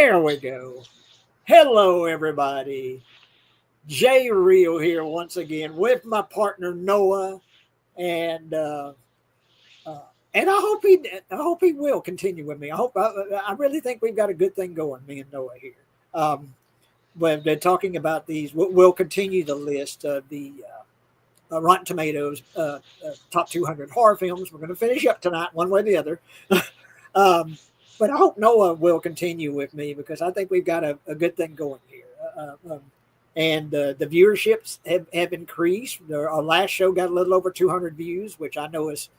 There we go. Hello, everybody. Jay Real here once again with my partner Noah, and uh, and I hope he will continue with me. I really think we've got a good thing going, me and Noah here. Um, we've been talking about these. We'll continue the list of the Rotten Tomatoes top 200 horror films. We're going to finish up tonight, one way or the other. um, but I hope Noah will continue with me because I think we've got a good thing going here. And the viewerships have increased. Our last show got a little over 200 views, which I know is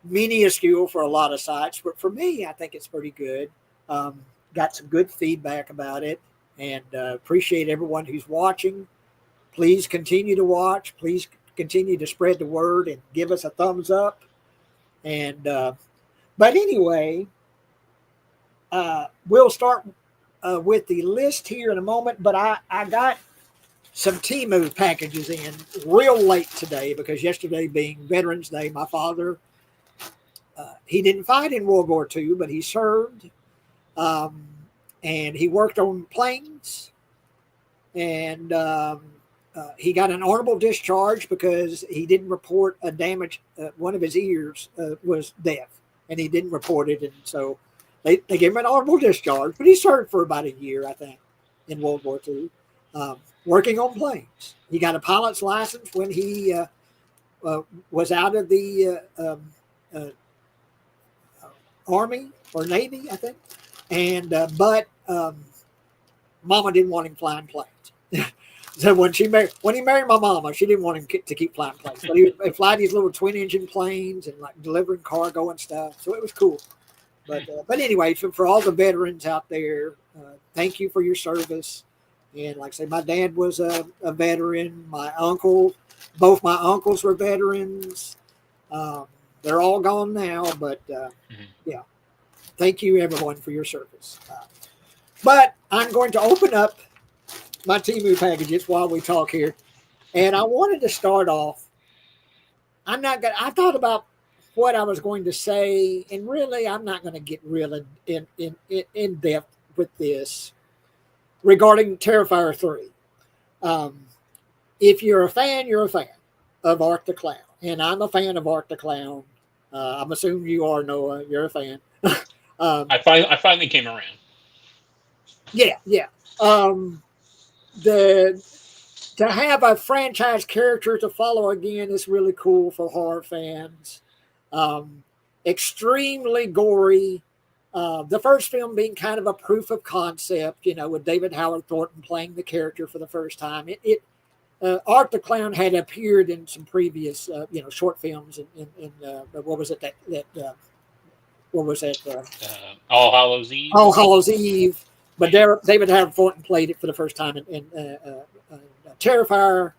minuscule for a lot of sites, but for me, I think it's pretty good. Um, got some good feedback about it, and appreciate everyone who's watching. Please continue to watch. Please continue to spread the word and give us a thumbs up. And but anyway, we'll start with the list here in a moment. But I got some Timu packages in real late today because yesterday being Veterans Day, my father, he didn't fight in World War II, but he served, um, and he worked on planes, and he got an honorable discharge because he didn't report a damage. One of his ears was deaf, and he didn't report it, and so they gave him an honorable discharge. But he served for about a year, I think, in World War II, working on planes. He got a pilot's license when he was out of the Army or Navy, I think, and but Mama didn't want him flying planes. So when he married my mama, she didn't want him to keep flying planes, but he fly these little twin engine planes and like delivering cargo and stuff. So it was cool. But anyway, for all the veterans out there, thank you for your service. And like I say, my dad was a veteran. Both my uncles were veterans. They're all gone now, but yeah, thank you everyone for your service. But I'm going to open up my Timu packages while we talk here, and I wanted to start off. I thought about what I was going to say, and really, I'm not going to get real in depth with this regarding Terrifier 3. If you're a fan, you're a fan of Art the Clown, and I'm a fan of Art the Clown. I'm assuming you are, Noah. You're a fan. I finally came around. Yeah, yeah. The To have a franchise character to follow again is really cool for horror fans. Um, Extremely gory. The first film being kind of a proof of concept, with David Howard Thornton playing the character for the first time. Art the Clown had appeared in some previous, short films. What was it what was that? All Hallows Eve. All Hallows Eve. But David Howard Thornton played it for the first time in Terrifier.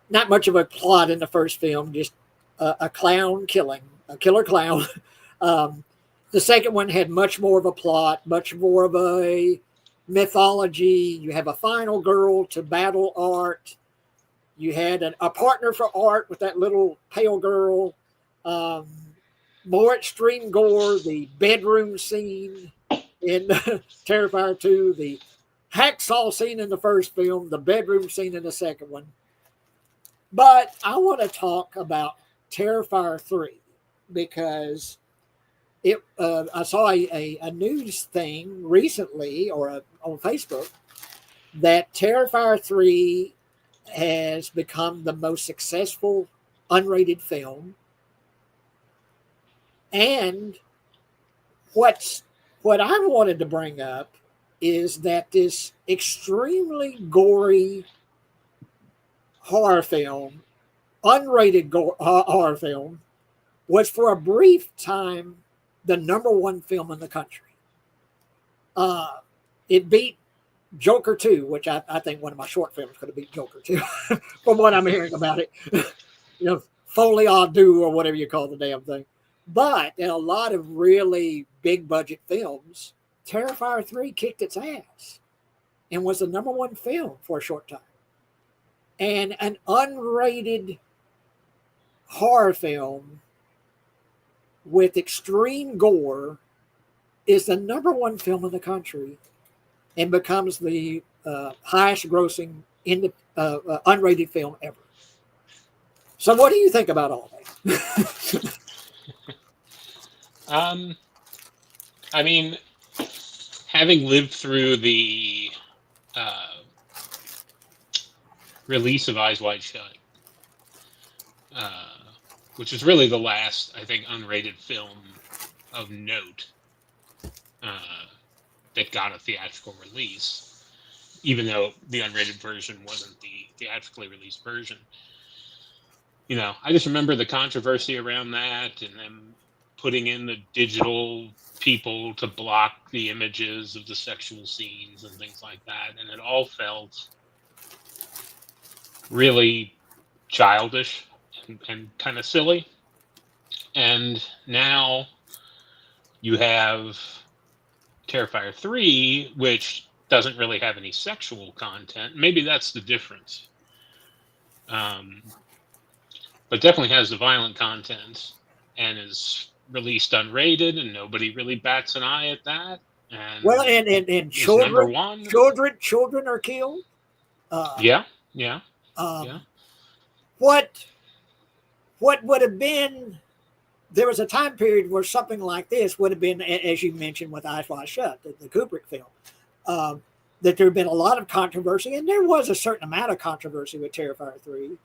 Not much of a plot in the first film, just a clown killing, a killer clown. The second one had much more of a plot, much more of a mythology. You have a final girl to battle Art. You had a partner for Art with that little pale girl. More extreme gore, the bedroom scene in Terrifier 2, the hacksaw scene in the first film, the bedroom scene in the second one. But I want to talk about Terrifier 3 because I saw a news thing recently on Facebook that Terrifier 3 has become the most successful unrated film. And what I wanted to bring up is that this extremely gory horror film, unrated horror film, was for a brief time the number one film in the country. It beat Joker 2, which I think one of my short films could have beat Joker 2, from what I'm hearing about it. Foley à deux or whatever you call the damn thing. But in a lot of really big budget films, Terrifier 3 kicked its ass and was the number one film for a short time. And an unrated horror film with extreme gore is the number one film in the country and becomes the highest grossing unrated film ever. So what do you think about all that? I mean, having lived through the uh, release of Eyes Wide Shut, uh, which is really the last, I think, unrated film of note uh, that got a theatrical release, even though the unrated version wasn't the theatrically released version. I just remember the controversy around that, and them putting in the digital people to block the images of the sexual scenes and things like that, and it all felt really childish and kind of silly. And now you have Terrifier 3, which doesn't really have any sexual content. Maybe that's the difference. But definitely has the violent content and is released unrated, and nobody really bats an eye at that. And well, and is number one. Children are killed. Yeah, yeah, yeah. What would have been? There was a time period where something like this would have been, as you mentioned with Eyes Wide Shut, the Kubrick film, that there had been a lot of controversy, and there was a certain amount of controversy with Terrifier 3,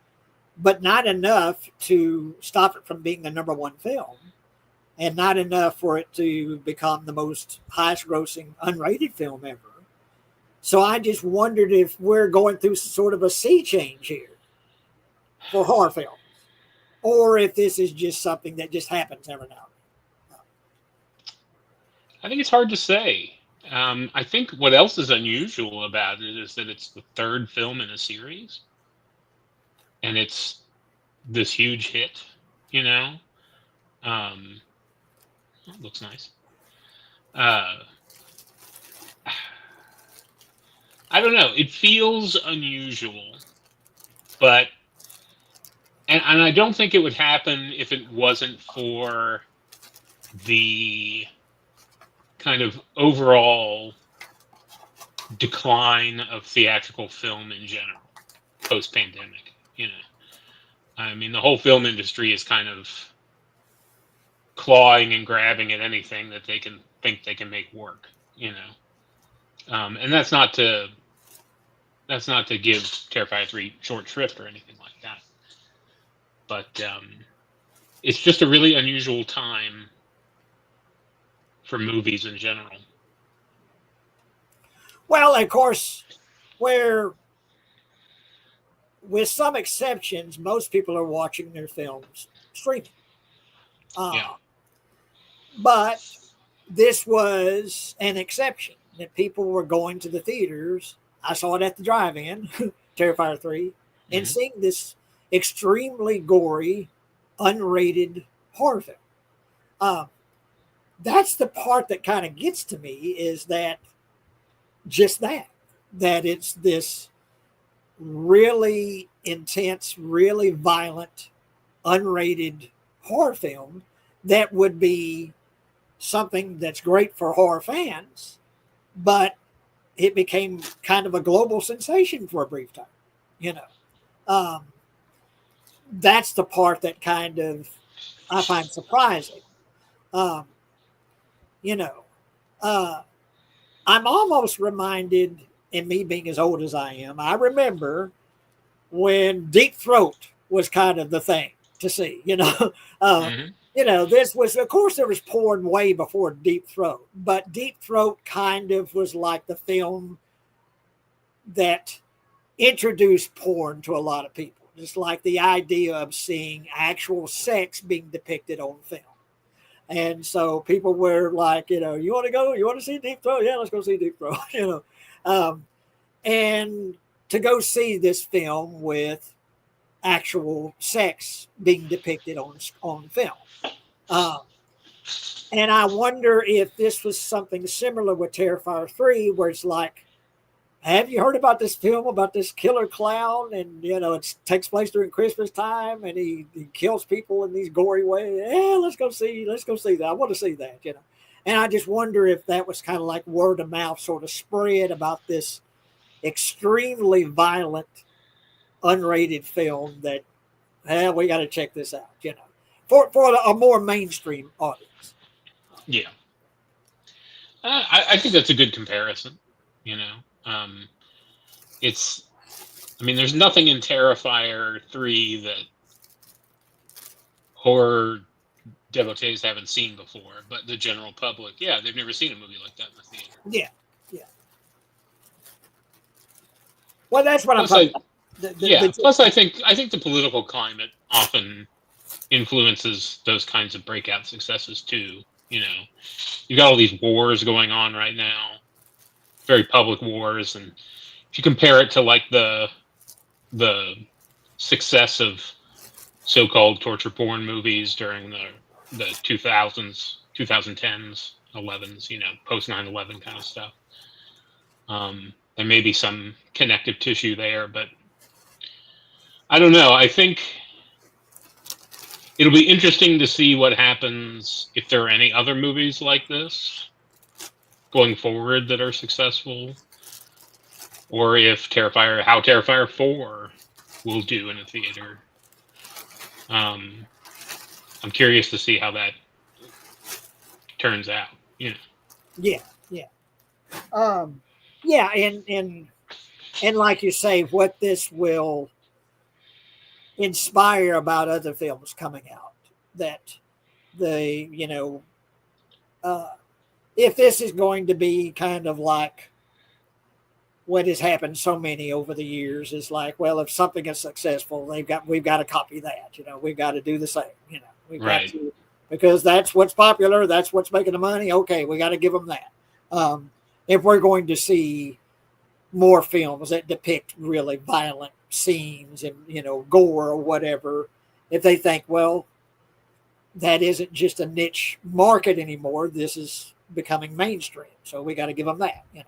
but not enough to stop it from being the number one film, and not enough for it to become the most highest grossing unrated film ever. So I just wondered if we're going through sort of a sea change here for horror films, or if this is just something that just happens every now and then. I think it's hard to say. I think what else is unusual about it is that it's the third film in a series, and it's this huge hit. It looks nice. I don't know. It feels unusual, but and I don't think it would happen if it wasn't for the kind of overall decline of theatrical film in general post-pandemic. I mean, the whole film industry is kind of clawing and grabbing at anything that they can think they can make work. And that's not to give Terrifier 3 short shrift or anything like that. But it's just a really unusual time for movies in general. Well, of course, with some exceptions, most people are watching their films streaming. Yeah. But this was an exception that people were going to the theaters. I saw it at the drive-in, Terrifier 3, and seeing this extremely gory, unrated horror film. That's the part that kind of gets to me, is that it's this really intense, really violent, unrated horror film that would be something that's great for horror fans, but it became kind of a global sensation for a brief time. That's the part that kind of I find surprising. Um, you know, uh, I'm almost reminded, and me being as old as I am, I remember when Deep Throat was kind of the thing to see. This was, of course, there was porn way before Deep Throat, but Deep Throat kind of was like the film that introduced porn to a lot of people. Just like the idea of seeing actual sex being depicted on film. And so people were like, you want to go? You want to see Deep Throat? Yeah, let's go see Deep Throat. And to go see this film with actual sex being depicted on film. And I wonder if this was something similar with Terrifier 3, where it's like, have you heard about this film about this killer clown? And, it takes place during Christmas time, and he kills people in these gory ways. Yeah, let's go see that. I want to see that, And I just wonder if that was kind of like word of mouth sort of spread about this extremely violent, unrated film that, we got to check this out, for a more mainstream audience. Yeah. I think that's a good comparison. You know, it's. I mean, there's nothing in Terrifier 3 that horror devotees haven't seen before, but the general public, yeah, they've never seen a movie like that in the theater. Yeah, yeah. Well, that's what I'm Plus, talking about. Plus, I think the political climate often influences those kinds of breakout successes too. You know, you've got all these wars going on right now, very public wars, and if you compare it to like the success of so-called torture porn movies during the 2000s, 2010s, 11s, post 9/11 kind of stuff. There may be some connective tissue there, but I don't know. I think it'll be interesting to see what happens if there are any other movies like this going forward that are successful, or if how Terrifier 4 will do in a theater. I'm curious to see how that turns out. Yeah, yeah, yeah, and like you say, what this will inspire about other films coming out, that if this is going to be kind of like what has happened so many over the years, is like, well, if something is successful, we've got to copy that. We've got to do the same. We've got to, because that's what's popular, that's what's making the money. Okay, we got to give them that. If we're going to see more films that depict really violent scenes and gore or whatever, if they think, well, that isn't just a niche market anymore, this is becoming mainstream, so we got to give them that. Yeah.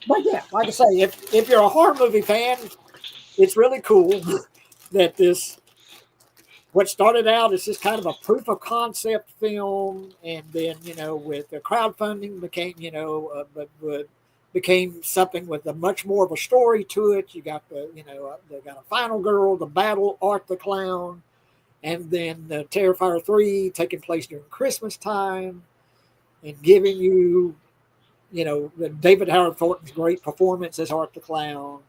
But yeah, like I say, if you're a horror movie fan, it's really cool that what started out as just kind of a proof of concept film, and then with the crowdfunding became something with a much more of a story to it. You got they got a final girl, the battle, Art the Clown, and then the Terrifier 3 taking place during Christmas time, and giving you David Howard Thornton's great performance as Art the Clown,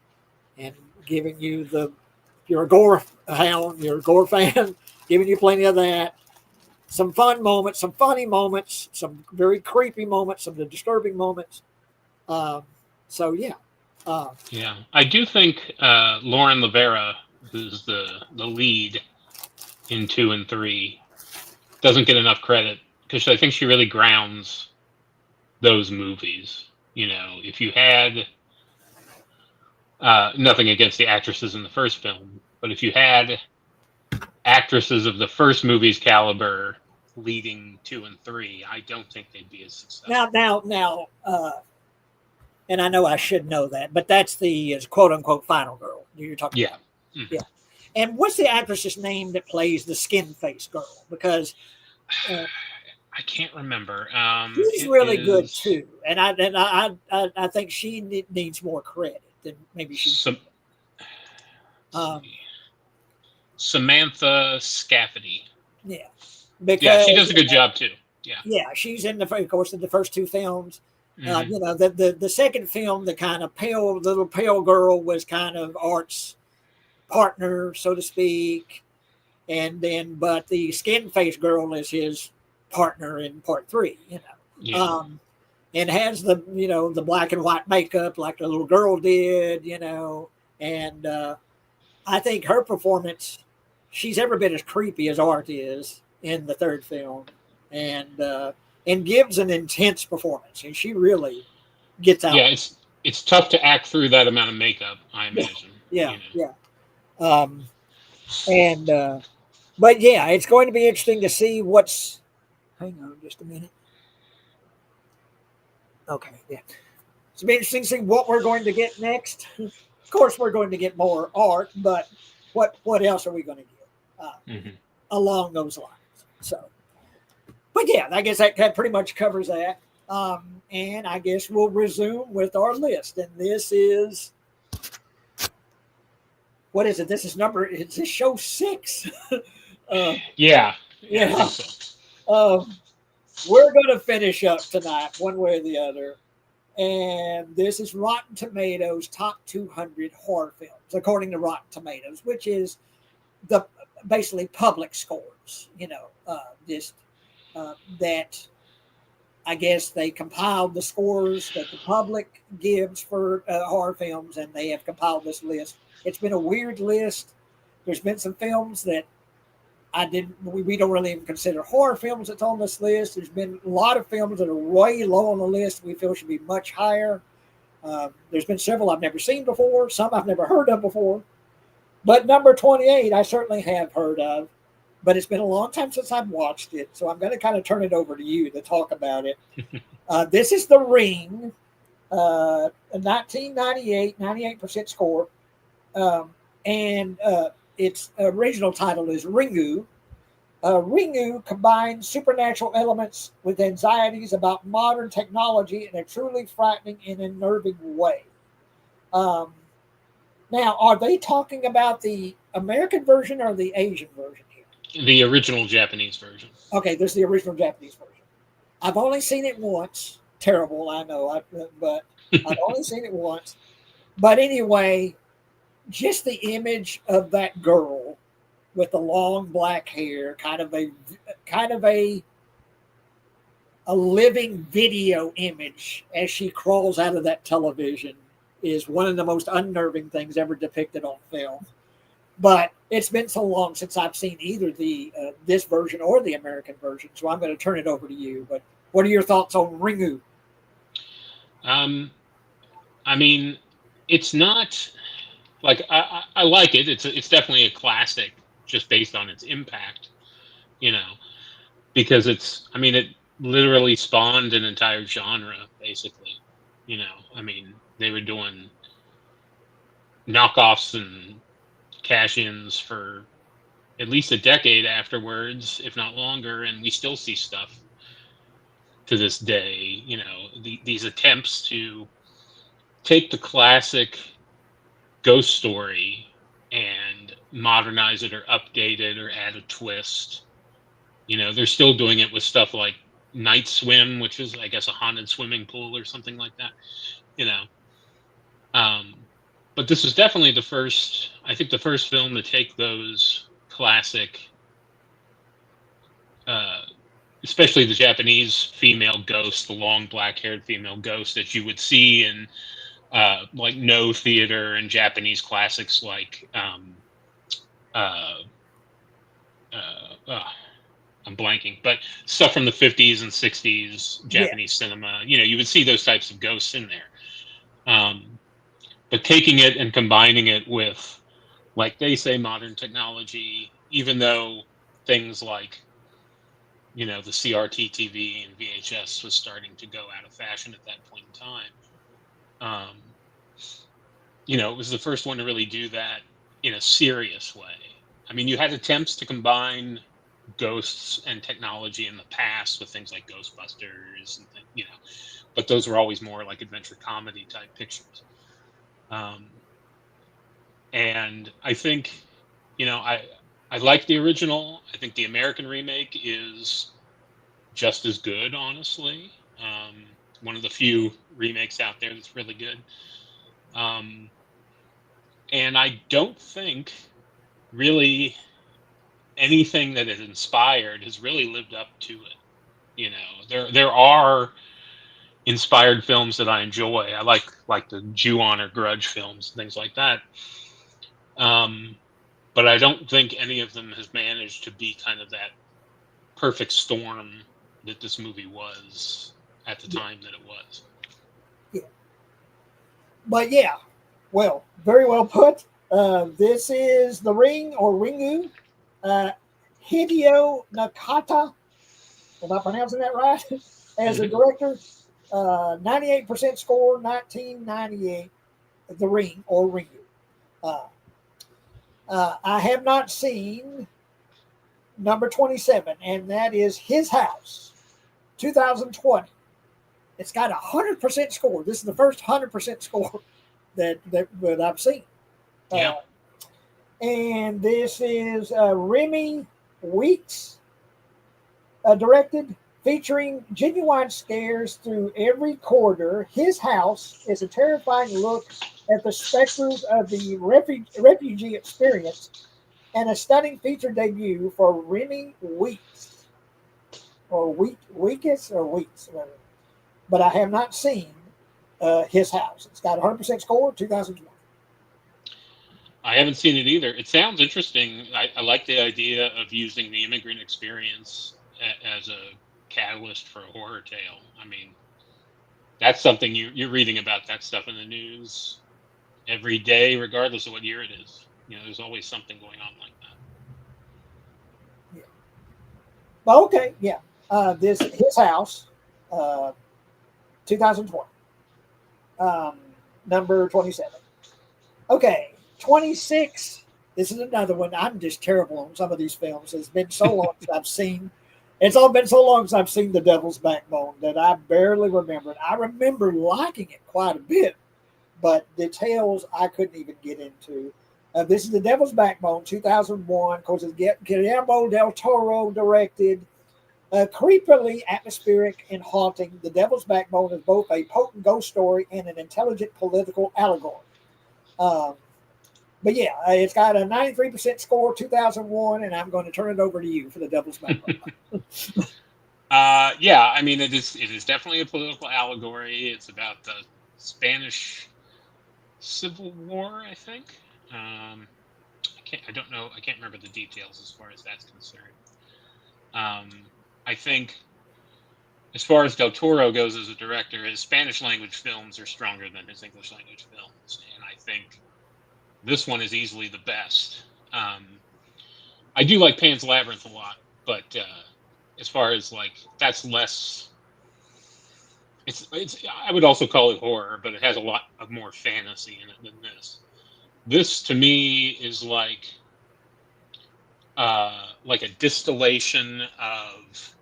and giving you if you're a gore hound, you're a gore fan, giving you plenty of that. Some fun moments, some funny moments, some very creepy moments, some disturbing moments. So yeah. Yeah, I do think Lauren Rivera, who's the lead in 2 and 3, doesn't get enough credit because I think she really grounds those movies. If you had nothing against the actresses in the first film, but if you had actresses of the first movie's caliber leading 2 and 3, I don't think they'd be as successful. Now, and I know I should know that, but that's the quote unquote final girl you're talking about. Mm-hmm. Yeah. And what's the actress's name that plays the skin face girl? Because I can't remember. She's really good too, and I think she needs more credit than maybe she. Samantha Scafidi. Yeah, because she does a good job too. Yeah, she's of course in the first 2 films. Mm-hmm. The second film, the kind of little pale girl was kind of Art's partner, so to speak, and then but the skin face girl is his partner in part 3. And has the black and white makeup like the little girl did, and I think her performance, she's every bit as creepy as Art is in the third film, and gives an intense performance, and she really gets out. Yeah, it's tough to act through that amount of makeup, I imagine. Yeah. But yeah, it's going to be interesting to see what's. Hang on just a minute. Okay, yeah. It's going to be interesting to see what we're going to get next. Of course, we're going to get more Art, but what else are we going to get? along those lines. So, but yeah, I guess that pretty much covers that. And I guess we'll resume with our list. And this is, what is it? This is is this show 6? Yeah, I Yeah. think so. We're going to finish up tonight, one way or the other. And this is Rotten Tomatoes top 200 horror films, according to Rotten Tomatoes, which is the basically public scores. Just that I guess they compiled the scores that the public gives for horror films, and they have compiled this list. It's been a weird list. There's been some films that I didn't. We don't really even consider horror films that's on this list. There's been a lot of films that are way low on the list. We feel should be much higher. There's been several I've never seen before. Some I've never heard of before. But number 28, I certainly have heard of. But it's been a long time since I've watched it, so I'm going to kind of turn it over to you to talk about it. This is The Ring, a 1998, 98% score. And its original title is Ringu. Ringu combines supernatural elements with anxieties about modern technology in a truly frightening and unnerving way. Um, Now, are they talking about the American version or the Asian version here? The original Japanese version. Okay, there's the original Japanese version. I've only seen it once. Terrible, I know, but I've only seen it once. But anyway, just the image of that girl with the long black hair, kind of a living video image as she crawls out of that television is one of the most unnerving things ever depicted on film. But it's been so long since I've seen either the this version or the American version, so I'm going to turn it over to you. But what are your thoughts on Ringu? I mean, it's not like I like it. It's definitely a classic just based on its impact, you know, because I mean, it literally spawned an entire genre, basically. I mean, they were doing knockoffs and cash-ins for at least a decade afterwards, if not longer, and we still see stuff to this day. These attempts to take the classic ghost story and modernize it or update it or add a twist. They're still doing it with stuff like Night Swim, which is, I guess, a haunted swimming pool or something like that. You know, but this is definitely I think, the first film to take those classic, uh, especially the Japanese female ghost, the long black-haired female ghost that you would see in like No theater and Japanese classics like uh, uh, I'm blanking, but stuff from the 50s and 60s Yeah, Japanese cinema. You would see those types of ghosts in there. But taking it and combining it with, like they say, modern technology, even though things like, the CRT TV and VHS was starting to go out of fashion at that point in time. Um, it was the first one to really do that in a serious way. I mean, you had attempts to combine ghosts and technology in the past with things like Ghostbusters and but those were always more like adventure comedy type pictures. Um, and I think, I like the original. I think the American remake is just as good, honestly. One of the few remakes out there that's really good. Um, and I don't think really anything that is inspired has really lived up to it. There are inspired films that I enjoy. I like the Ju-On or Grudge films, things like that. But I don't think any of them has managed to be kind of that perfect storm that this movie was at the yeah, time that it was. yeah. But yeah, well, very well put. This is The Ring or Ringu. Uh, Hideo Nakata, am I pronouncing that right? As a Mhm. director, 98% score, 1998, The Ring or Ringu. Uh, I have not seen number 27, and that is His House, 2020. It's got a 100% score. This is the first 100% score that I've seen. Yeah. And this is Remy Weeks directed, featuring genuine scares through every corridor. His House is a terrifying look at the specters of the refugee experience and a stunning feature debut for Remy Weeks, or Weekes, or Weeks, whatever. But I have not seen His House. It's got a 100% score, 2020. I haven't seen it either. It sounds interesting. I like the idea of using the immigrant experience as a catalyst for a horror tale. I mean, that's something you're reading about that stuff in the news every day, regardless of what year it is. There's always something going on like that. Yeah. But okay, yeah. This His House, 2020. Number 27. Okay, 26. This is another one. I'm just terrible on some of these films. It's been so long since I've seen. It's all been so long since I've seen The Devil's Backbone that I barely remember it. I remember liking it quite a bit, but details I couldn't even get into. This is The Devil's Backbone, 2001. Of course, it's Guillermo del Toro directed. Creepily atmospheric and haunting, The Devil's Backbone is both a potent ghost story and an intelligent political allegory. Um, but yeah, it's got a 93% score, 2001, and I'm going to turn it over to you for The Devil's Backbone. Yeah, I mean, it is definitely a political allegory. It's about the Spanish Civil War, I think. I don't know. I can't remember the details as far as that's concerned. I think, as far as Del Toro goes as a director, his Spanish language films are stronger than his English language films, and I think this one is easily the best. I do like Pan's Labyrinth a lot, but as far as that's less. It's. I would also call it horror, but it has a lot of more fantasy in it than this. This to me is like a distillation of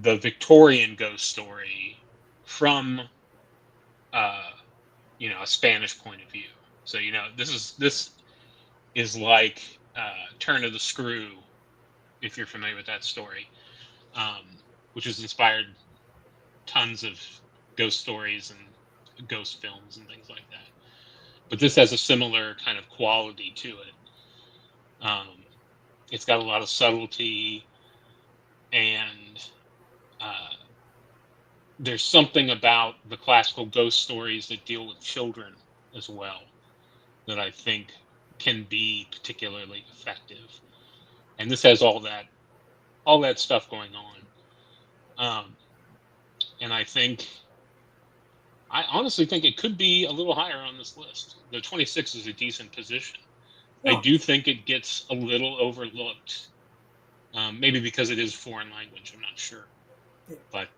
the Victorian ghost story from a Spanish point of view. So this is like Turn of the Screw, if you're familiar with that story, which has inspired tons of ghost stories and ghost films and things like that. But this has a similar kind of quality to it. It's got a lot of subtlety, and there's something about the classical ghost stories that deal with children as well that I think can be particularly effective. And this has all that stuff going on. And I honestly think it could be a little higher on this list. The 26 is a decent position. I Oh, do think it gets a little overlooked, maybe because it is foreign language. I'm not sure, yeah. but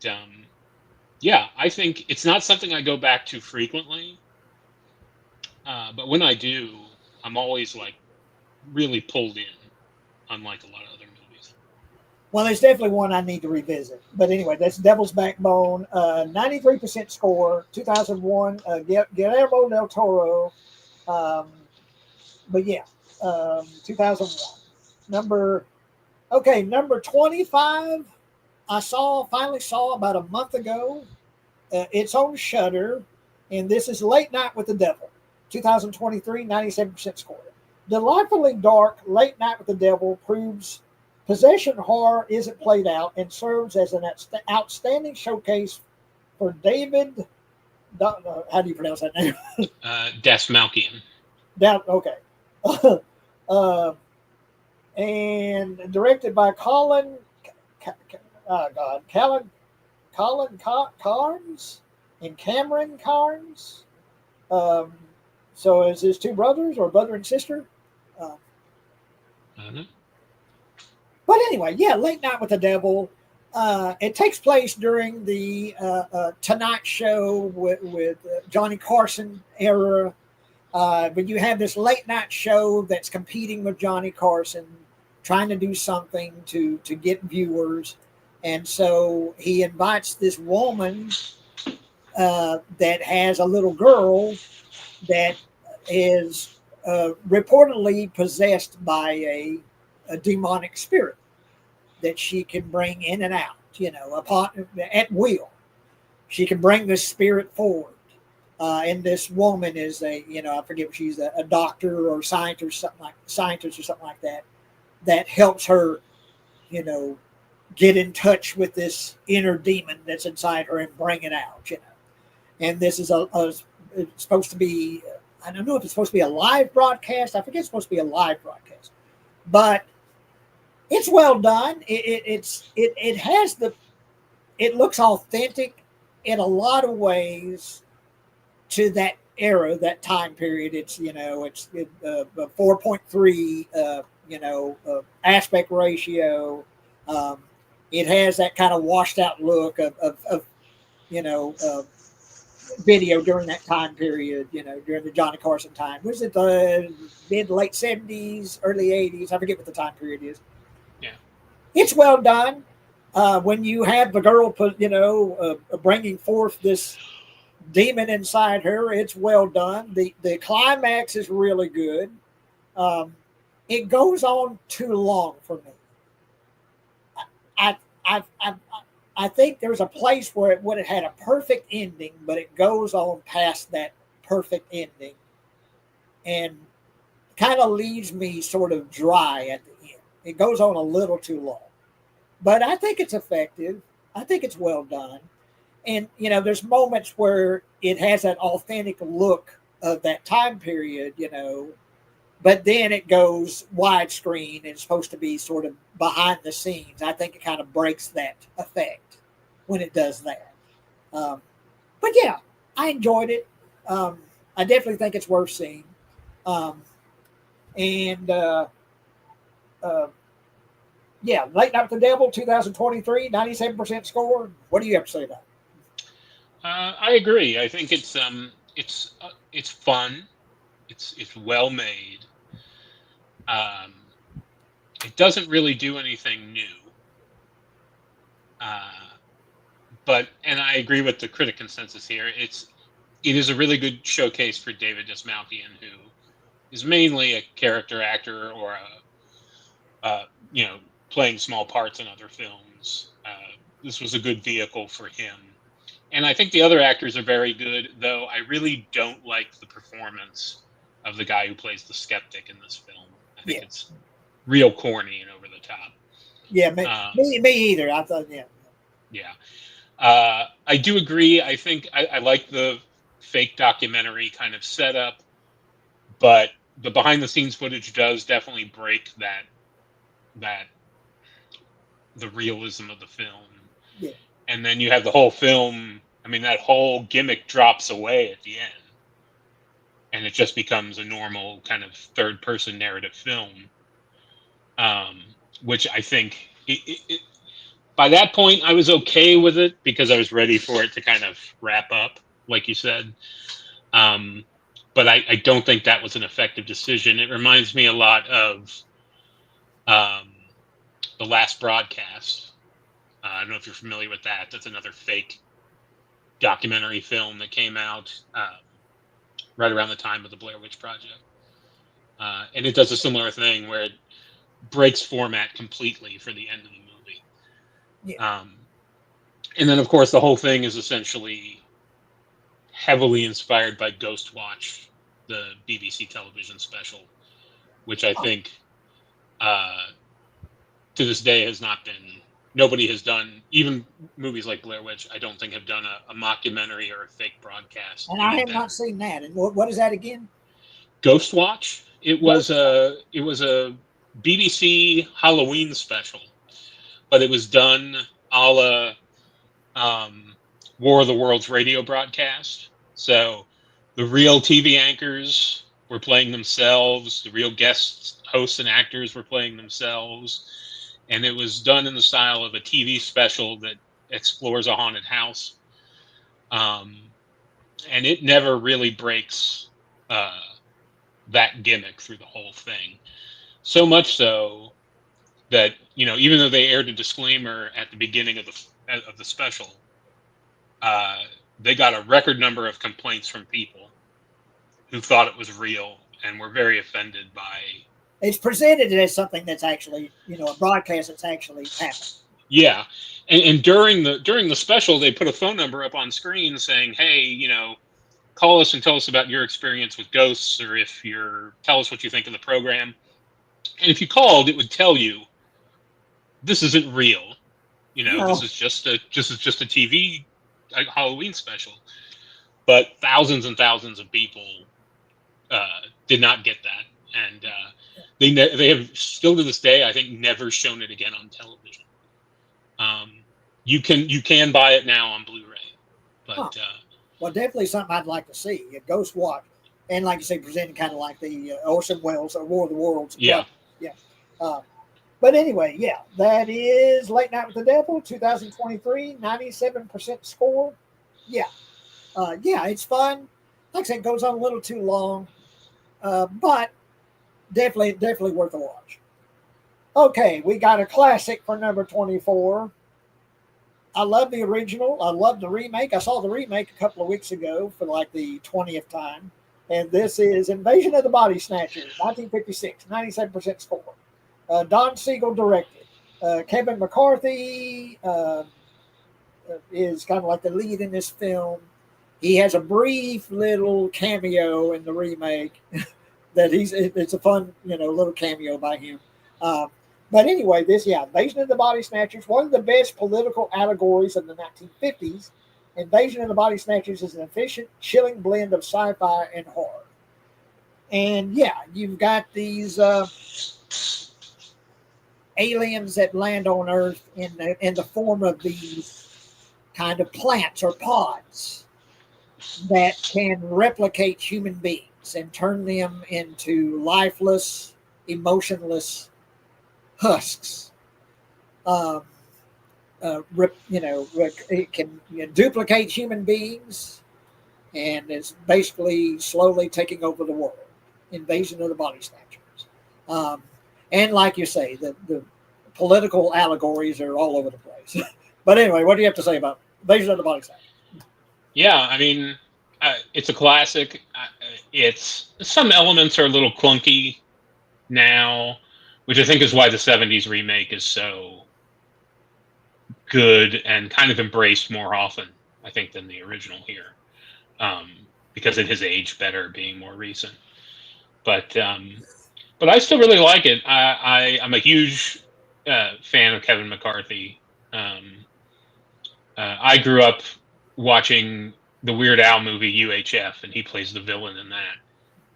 yeah, I think it's not something I go back to frequently. But when I do, I'm always really pulled in, unlike a lot of other movies. Well, it's definitely one I need to revisit. But anyway, that's Devil's Backbone, 93% score, 2001, Guillermo del Toro. Um, but yeah, 2001. Number, okay, number 25, finally saw about a month ago. It's on Shudder, and this is Late Night with the Devil, 2023, 97% score. Delightfully dark, Late Night with the Devil proves possession horror isn't played out and serves as an outstanding showcase for David. How do you pronounce that name? Das Malkian. Okay. uh, and directed by Colin Carnes and Cameron Carnes. Um, so is his two brothers or brother and sister? Uh, I don't know. but anyway, yeah, Late Night with the Devil. It takes place during the Tonight Show with Johnny Carson era. But you have this late night show that's competing with Johnny Carson. trying to do something to get viewers, and so he invites this woman that has a little girl that is reportedly possessed by a demonic spirit that she can bring in and out, upon at will. She can bring this spirit forward. And this woman is I forget if she's a doctor or scientist or something like that, that helps her, you know, get in touch with this inner demon that's inside her and bring it out. And this is it's supposed to be, I don't know if it's supposed to be a live broadcast. I forget it's supposed to be a live broadcast, but it's well done. It has it looks authentic in a lot of ways to that era, that time period. It's 4.3 aspect ratio. Um, it has that kind of washed out look of you know uh, video during that time period. During the Johnny Carson time. Was it the mid late 70s, early 80s? I forget what the time period is. Yeah, It's well done. When you have the girl bringing forth this demon inside her, it's well done. The climax is really good. Um, it goes on too long for me. I I I I think there's a place where it would have had a perfect ending, but it goes on past that perfect ending and kind of leaves me sort of dry at the end. It goes on a little too long, but I think it's effective. I think it's well done. And there's moments where it has that authentic look of that time period, but then it goes widescreen and it's supposed to be sort of behind the scenes. I think it kind of breaks that effect when it does that. um, but yeah, I enjoyed it. I definitely think it's worth seeing. um, and uh, yeah, Late Night with the Devil 2023, 97% score. What do you have to say about it? I agree. I think it's fun. It's well made. Um, it doesn't really do anything new. Uh, and I agree with the critic consensus here. It is a really good showcase for David Dismalkian, who is mainly a character actor or uh, you know, playing small parts in other films. This was a good vehicle for him. And I think the other actors are very good, though I really don't like the performance of the guy who plays the skeptic in this film. I think Yeah, it's real corny and over the top. yeah, me, Um, me, me either. I thought, yeah, yeah. I do agree. I think I like the fake documentary kind of setup, but the behind the scenes footage does definitely break that the realism of the film. yeah. And then you have the whole film. I mean, that whole gimmick drops away at the end, and it just becomes a normal kind of third person narrative film. Um, which I think by that point I was okay with it because I was ready for it to kind of wrap up, like you said. Um, but I don't think that was an effective decision. It reminds me a lot of um, the last broadcast. I don't know if you're familiar with that. That's another fake documentary film that came out right around the time of the Blair Witch Project. And it does a similar thing where it breaks format completely for the end of the movie. Yeah. And then, of course, the whole thing is essentially heavily inspired by Ghost Watch, the BBC television special, which I think uh, to this day has not been. Nobody has done, even movies like Blair Witch, I don't think have done a mockumentary or a fake broadcast And I any have not better. seen that. And what is that again? Ghost Watch. It was Ghost. a BBC Halloween special, but it was done a la um, War of the Worlds radio broadcast. So the real TV anchors were playing themselves. The real guest hosts and actors were playing themselves, and it was done in the style of a TV special that explores a haunted house. Um, and it never really breaks uh, that gimmick through the whole thing. So much so that, even though they aired a disclaimer at the beginning of the special, uh, they got a record number of complaints from people who thought it was real and were very offended by. It's presented as something that's actually, a broadcast that's actually happened. Yeah, and during the special, they put a phone number up on screen saying, "Hey, call us and tell us about your experience with ghosts, or tell us what you think of the program." And if you called, it would tell you this isn't real. This No, is just a TV Halloween special. But thousands and thousands of people did not get that, and they have still to this day, I think, never shown it again on television. You can buy it now on Blu-ray, huh. but Well, definitely something I'd like to see. A Ghost Watch, and like you say, presented kind of like the Orson Welles or War of the Worlds. yeah, Yeah. Uh, but anyway, yeah, that is Late Night with the Devil, 2023, 97% score. Yeah. Yeah, it's fun. Like I said, it goes on a little too long, but definitely worth a watch. Okay, we got a classic for number 24. I love the original. I love the remake. I saw the remake a couple of weeks ago for like the 20th time. And this is Invasion of the Body Snatchers, 1956, 97% score. Don Siegel directed. Kevin McCarthy is kind of like the lead in this film. He has a brief little cameo in the remake it's a fun, little cameo by him. Um, but anyway, Invasion of the Body Snatchers, one of the best political allegories of the 1950s. Invasion of the Body Snatchers is an efficient, chilling blend of sci-fi and horror. And yeah, you've got these aliens that land on Earth in the form of these kind of plants or pods that can replicate human beings and turn them into lifeless, emotionless husks. Um, it can duplicate human beings, and it's basically slowly taking over the world. Invasion of the Body Snatchers. Um, and like you say, the political allegories are all over the place. But anyway, what do you have to say about Invasion of the Body Snatchers? yeah. I mean, it's a classic. It's some elements are a little clunky now, which I think is why the '70s remake is so good and kind of embraced more often, I think, than the original here, because it has aged better, being more recent. But I still really like it. I'm a huge fan of Kevin McCarthy. Um, I grew up watching the Weird Al movie UHF, and he plays the villain in that,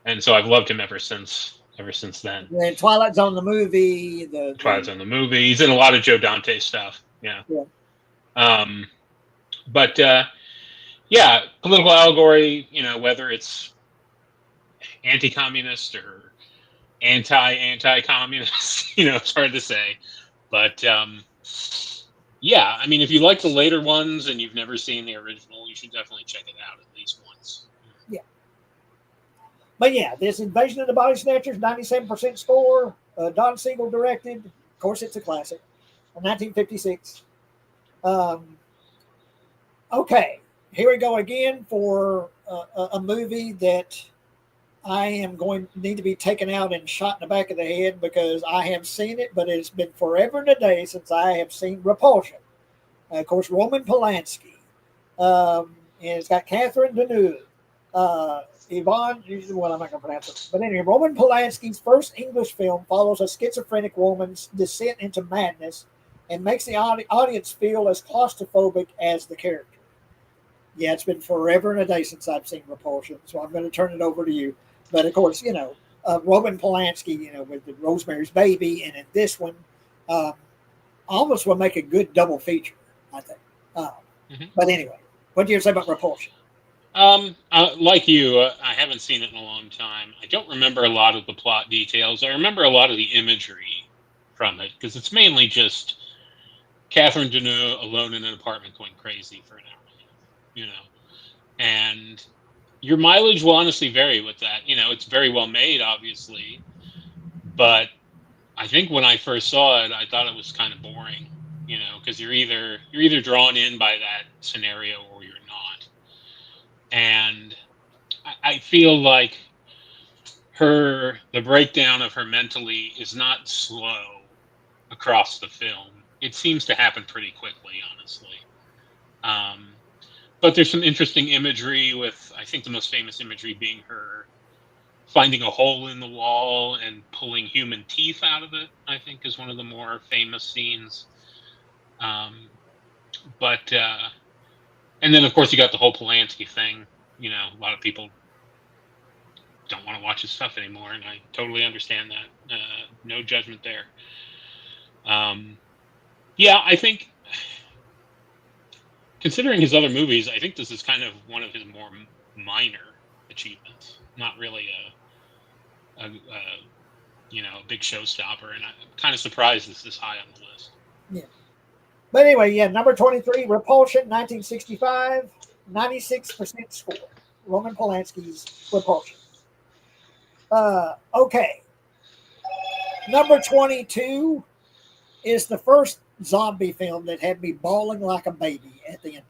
and so I've loved him ever since. Ever since then. And Twilight Zone, the movie, Twilight Zone, the movie. He's in a lot of Joe Dante stuff. Yeah. Um, but yeah, political allegory. Whether it's anti-communist or anti-communist, it's hard to say. But yeah, I mean, if you like the later ones and you've never seen the original, you should definitely check it out at least once. Yeah. But yeah, this Invasion of the Body Snatchers, 97% score. Don Siegel directed. Of course, it's a classic. 1956. Okay, here we go again for a movie that I am going to need to be taken out and shot in the back of the head because I have seen it, but it's been forever and a day since I have seen Repulsion. Of course, Roman Polanski. And it's got Catherine Deneuve. Yvonne, well, I'm not going to pronounce it. But anyway, Roman Polanski's first English film follows a schizophrenic woman's descent into madness and makes the audience feel as claustrophobic as the character. Yeah, it's been forever and a day since I've seen Repulsion, so I'm going to turn it over to you. But of course, Roman Polanski, with the Rosemary's Baby, and in this one, almost will make a good double feature, I think. But anyway, what do you say about Repulsion? Like you, I haven't seen it in a long time. I don't remember a lot of the plot details. I remember a lot of the imagery from it because it's mainly just Catherine Deneuve alone in an apartment going crazy for an hour, and your mileage will honestly vary with that. It's very well made, obviously, but I think when I first saw it, I thought it was kind of boring, because you're either drawn in by that scenario or you're not. And I feel like the breakdown of her mentally is not slow across the film. It seems to happen pretty quickly, honestly. Um, but there's some interesting imagery with, I think the most famous imagery being her finding a hole in the wall and pulling human teeth out of it, I think is one of the more famous scenes. Um, but and then of course you got the whole Polanski thing. A lot of people don't want to watch his stuff anymore, and I totally understand that. No judgment there. Um, yeah, I think considering his other movies, I think this is kind of one of his more minor achievements. Not really a big showstopper, and I'm kind of surprised it's this high on the list. Yeah. But anyway, yeah, number 23, Repulsion, 1965, 96% score. Roman Polanski's Repulsion. Okay. Number 22 is the first zombie film that had me bawling like a baby at the end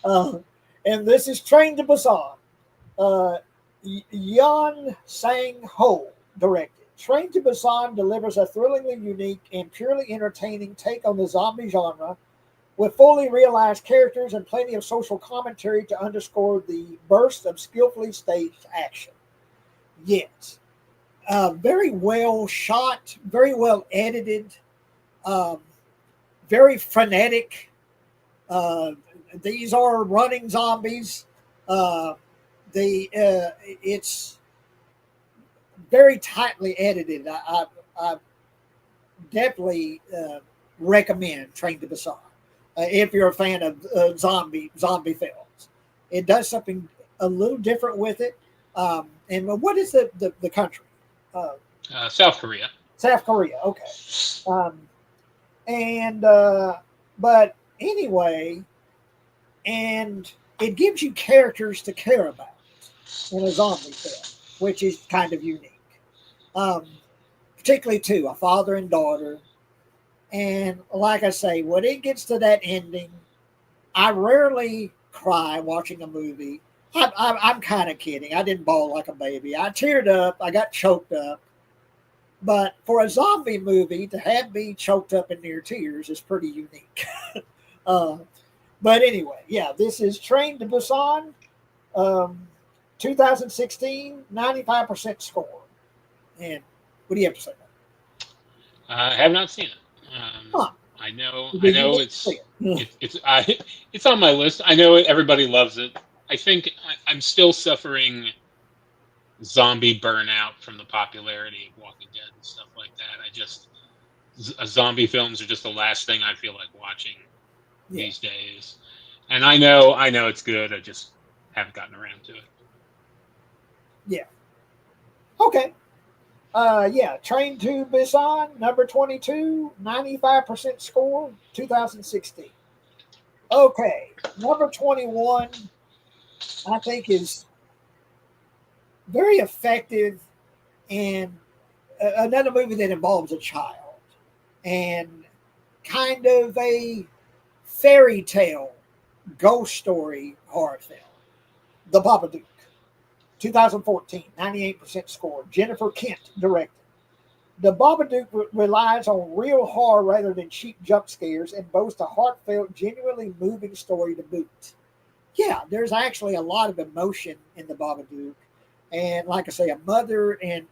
of it. And this is Train to Busan. Uh, Yan Sang-ho directed. Train to Busan delivers a thrillingly unique and purely entertaining take on the zombie genre with fully realized characters and plenty of social commentary to underscore the burst of skillfully staged action. Yes. Very well shot, very well edited, um, very frenetic. Uh, these are running zombies. Uh, it's very tightly edited. I definitely recommend Train to Busan if you're a fan of zombie films. It does something a little different with it. And what is the country? Uh, South Korea. South Korea. Okay. Um, and but anyway, and it gives you characters to care about in a zombie film, which is kind of unique. Um, Particularly two, a father and daughter. And like I say, when it gets to that ending, I rarely cry watching a movie. I'm kind of kidding. I didn't bawl like a baby. I teared up. I got choked up. But for a zombie movie to have me choked up in near tears is pretty unique. uh, but anyway, yeah, this is Train to Busan, um, 2016, 95% score. And what do you have to say about I have not seen it. it? Huh. I know. I Did you know get to see it? it's on my list. I know everybody loves it. I think I'm still suffering zombie burnout from the popularity of Walking Dead and stuff like that. Zombie films are just the last thing I feel like watching Yeah. these days. And I know it's good. I just haven't gotten around to it. Yeah. Okay. Yeah, Train to Busan, number 22, 95% score, 2016. Okay, number 21, I think is very effective and another movie that involves a child and kind of a fairy tale ghost story horror film. The Babadook, 2014, 98% score. Jennifer Kent directed. The Babadook relies on real horror rather than cheap jump scares and boasts a heartfelt, genuinely moving story to boot. Yeah, there's actually a lot of emotion in the Babadook. And like I say, a mother and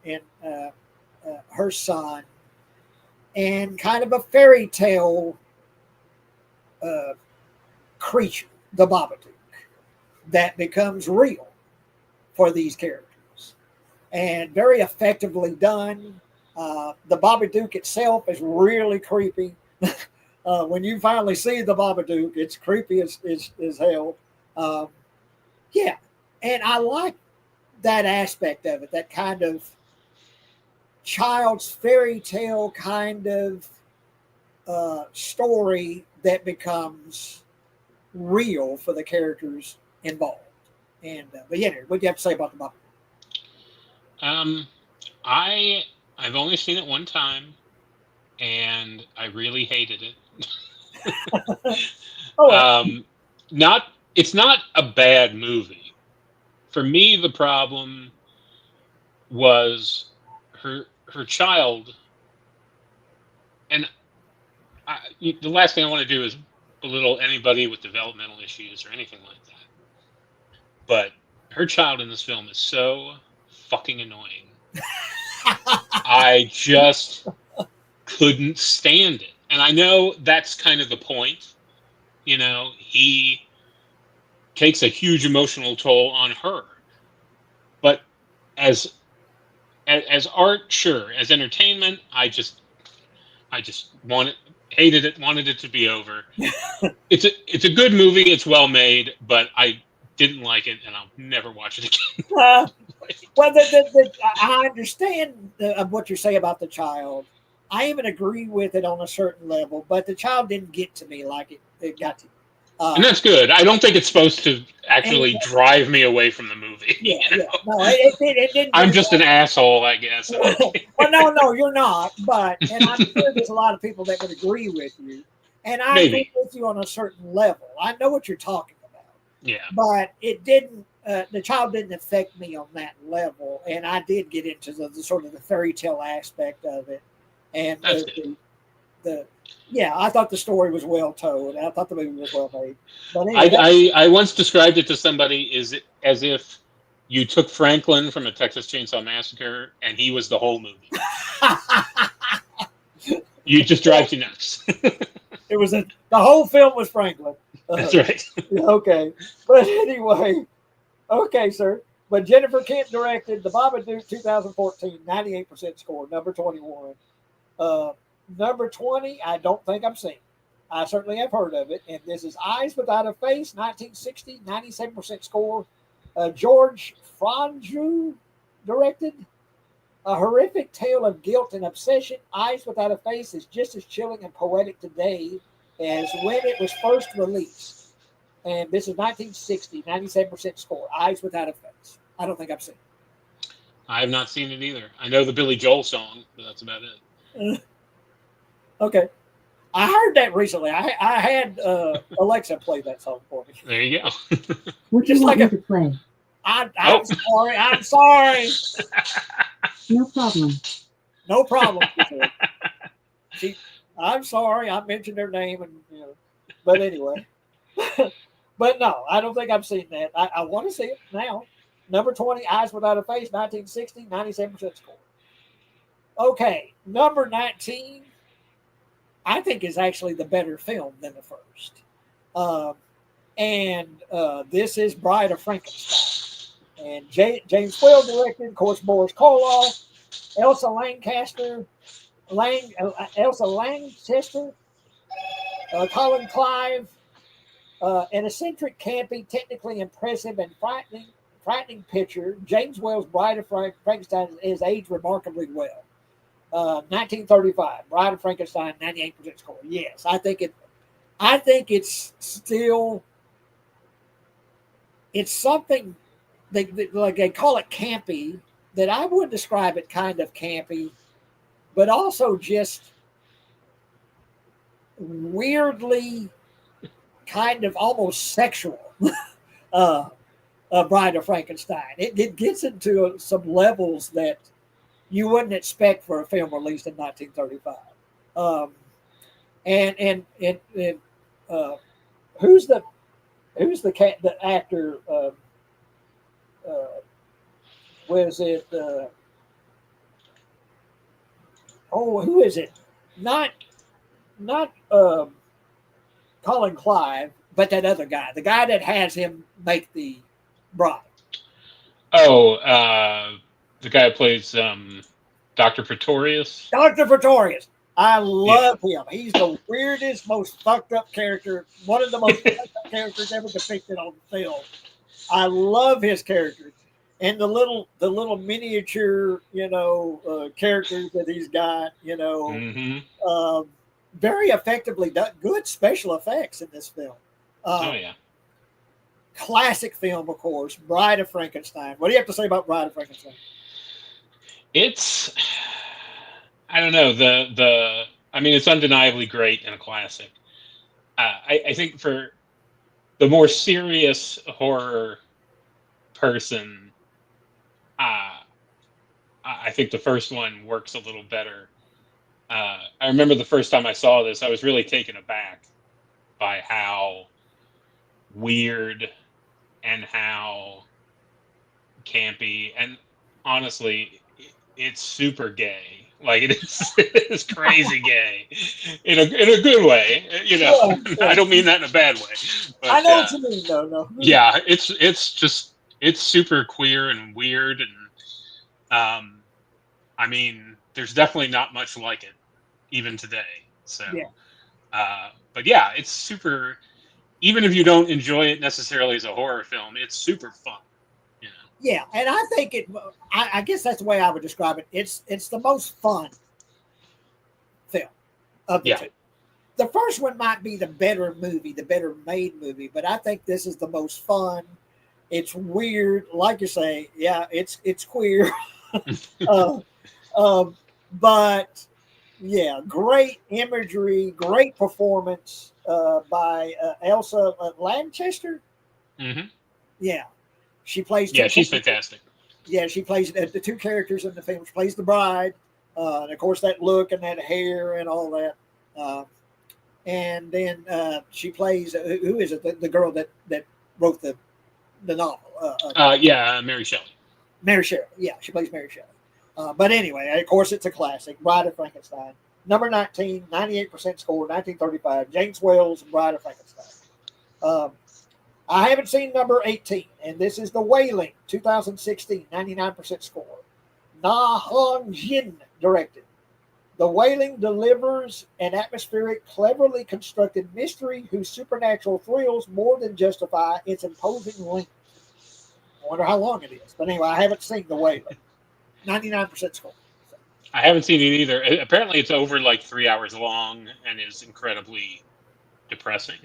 her son, and kind of a fairy tale uh, creature, the Babadook, that becomes real for these characters. And very effectively done. The Babadook itself is really creepy. When you finally see the Babadook, it's creepy as hell. Um, yeah, and I like that aspect of it, that kind of child's fairy tale kind of story that becomes real for the characters involved. And but yeah, what do you have to say about the Babadook? Um, I I've only seen it one time, and I really hated it. Oh, um, not it's not a bad movie. For me, the problem was her child, and the last thing I want to do is belittle anybody with developmental issues or anything like that. But her child in this film is so fucking annoying. I just couldn't stand it. And I know that's kind of the point. He takes a huge emotional toll on her. But as as art, sure. As entertainment, I just hated it, wanted it to be over. It's a good movie. It's well made, but I didn't like it, and I'll never watch it again. well, I understand what you say about the child. I even agree with it on a certain level, but the child didn't get to me like it got to. And Uh, that's good. I don't think it's supposed to and actually drive me away from the movie. yeah, yeah, no, it didn't I'm do just an asshole, I guess. that. Well, no, you're not. But and I'm sure there's a lot of people that would agree with you, and I agree Maybe. with you on a certain level. I know what you're talking about, Yeah, but it didn't. The child didn't affect me on that level, and I did get into the sort of the fairy tale aspect of it, and that's good. the yeah, I thought the story was well told. I thought the movie was well made. But anyway, I once described it to somebody as if you took Franklin from a Texas Chainsaw Massacre and he was the whole movie. You just drive you nuts. it was the whole film was Franklin. That's right. Okay, but anyway, okay, sir. But Jennifer Kent directed The Babadook 2014, 98% score, number 21. Uh, Number 20, I don't think I've seen. I certainly have heard of it. And this is Eyes Without a Face, 1960, 97% score. George Franju directed. A horrific tale of guilt and obsession. Eyes Without a Face is just as chilling and poetic today as when it was first released. And this is 1960, 97% score. Eyes Without a Face. I don't think I've seen I have not seen it either. I know the Billy Joel song, but that's about it. it. Okay. I heard that recently. I had Alexa play that song for me. There you go. Would you like me to play? I'm sorry. I'm sorry. No problem. No problem. I'm sorry. I mentioned her name, but anyway. But no, I don't think I've seen that. I want to see it now. Number 20, Eyes Without a Face, 1960, 97% score. Okay, number 19, I think is actually the better film than the first. This is Bride of Frankenstein. And James Whale directed, of course, Boris Karloff, Elsa Lanchester, Colin Clive, an eccentric, campy, technically impressive, and frightening picture. James Whale's Bride of Frankenstein is aged remarkably well. 1935, Bride of Frankenstein, 98% score. Yes, I think it's still something like they call it campy. That I would describe it kind of campy, but also just weirdly kind of almost sexual. Bride of Frankenstein. It gets into some levels that you wouldn't expect for a film released in 1935. Who's the actor? Was it? Who is it? Not Colin Clive, but that other guy, the guy that has him make the bride. Oh, the guy who plays Dr. Pretorius. Dr. Pretorius. I love him. He's the weirdest, most fucked up character. One of the most fucked up characters ever depicted on film. I love his character. And the little miniature, characters that he's got, very effectively done. Good special effects in this film. Oh yeah. Classic film, of course, Bride of Frankenstein. What do you have to say about Bride of Frankenstein? It's I don't know. I mean, it's undeniably great and a classic. I think for the more serious horror person, uh, I think the first one works a little better. I remember the first time I saw this, I was really taken aback by how weird and how campy and honestly, it's super gay. Like it is, it's crazy gay in a good way. You know, Yeah, I yeah. don't mean that in a bad way, I but know what you mean, though. No. yeah, it's just it's super queer and weird, and I mean, there's definitely not much like it even today. So, Yeah. but yeah, it's super. Even if you don't enjoy it necessarily as a horror film, it's super fun. You know? Yeah, and I think it. I guess that's the way I would describe it. It's the most fun film of the Yeah, two. The first one might be the better movie, the better made movie, but I think this is the most fun. It's weird, like you say. Yeah, it's queer, uh, um, but yeah, great imagery, great performance by Elsa Lanchester. hmm Yeah, she plays yeah, two she's characters. fantastic. Yeah, she plays the two characters in the film. She plays the bride, and of course that look and that hair and all that. Uh, and then she plays who is it? The girl that wrote the novel. Yeah, Mary Shelley. Mary Shelley. Yeah, she plays Mary Shelley. But anyway, of course, it's a classic. Bride of Frankenstein. Number 19, 98% score, 1935. James Whale's Bride of Frankenstein. Um, I haven't seen number 18, and this is The Wailing, 2016, 99% score. Na Hong Jin directed. The Wailing delivers an atmospheric, cleverly constructed mystery whose supernatural thrills more than justify its imposing length. I wonder how long it is. But anyway, I haven't seen The Wailing. 99% score. So, I haven't seen it either. Apparently, it's over like 3 hours long and is incredibly depressing.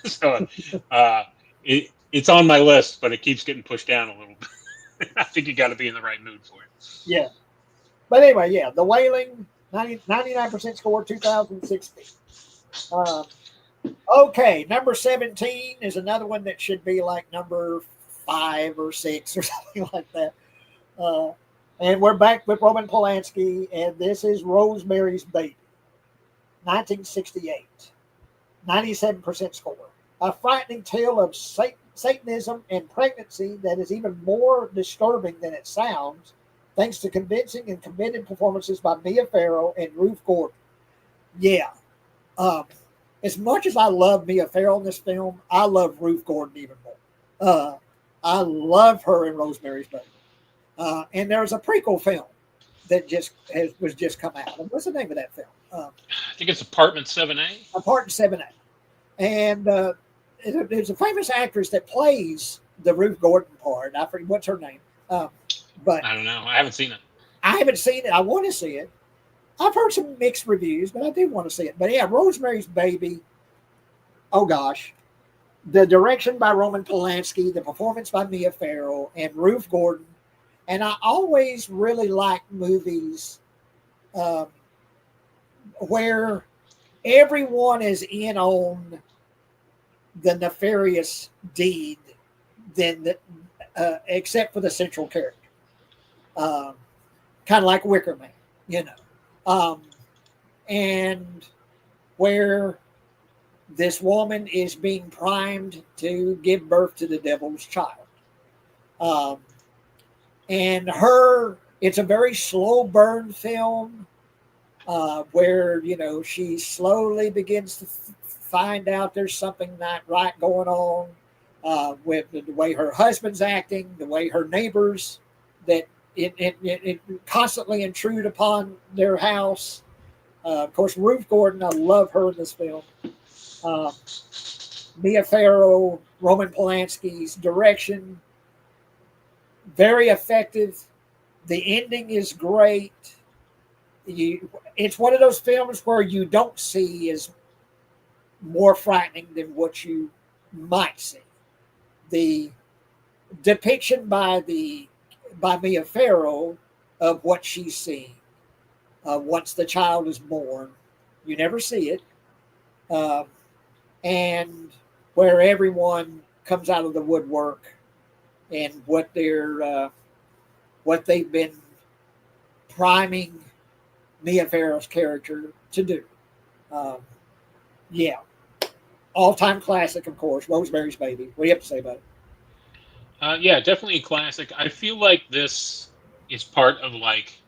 So, uh, it's on my list, but it keeps getting pushed down a little bit. I think you got to be in the right mood for it. yeah. But anyway, yeah, The Wailing, 99% score, 2016. Um, okay, number 17 is another one that should be like number 5 or 6 or something like that. Uh, and we're back with Roman Polanski, and this is Rosemary's Baby, 1968, 97% score. A frightening tale of Satanism and pregnancy that is even more disturbing than it sounds, thanks to convincing and committed performances by Mia Farrow and Ruth Gordon. Yeah. Um, as much as I love Mia Farrow in this film, I love Ruth Gordon even more. Uh, I love her in Rosemary's Baby. And there's a prequel film that was just come out. And what's the name of that film? I think it's Apartment 7A. Apartment 7A. And there's a famous actress that plays the Ruth Gordon part. I forget what's her name. But I don't know. I haven't seen it. I haven't seen it. I want to see it. I've heard some mixed reviews, but I do want to see it. But yeah, Rosemary's Baby. Oh gosh, the direction by Roman Polanski, the performance by Mia Farrow and Ruth Gordon, and I always really like movies um, where everyone is in on the nefarious deed, except for the central character, um, kind of like Wicker Man, you know. And where this woman is being primed to give birth to the devil's child. Um, and it's a very slow burn film where, she slowly begins to find out there's something not right going on with the way her husband's acting, the way her neighbors that it constantly intrude upon their house. Of course, Ruth Gordon, I love her in this film. Mia Farrow, Roman Polanski's direction, very effective. The ending is great. It's one of those films where you don't see is more frightening than what you might see. The depiction by Mia Farrow of what she's seeing once the child is born. You never see it. Um, and where everyone comes out of the woodwork and what they've been priming Mia Farrow's character to do. Um, yeah, all time classic, of course. Rosemary's Baby. What do you have to say about it? Yeah, definitely a classic. I feel like this is part of like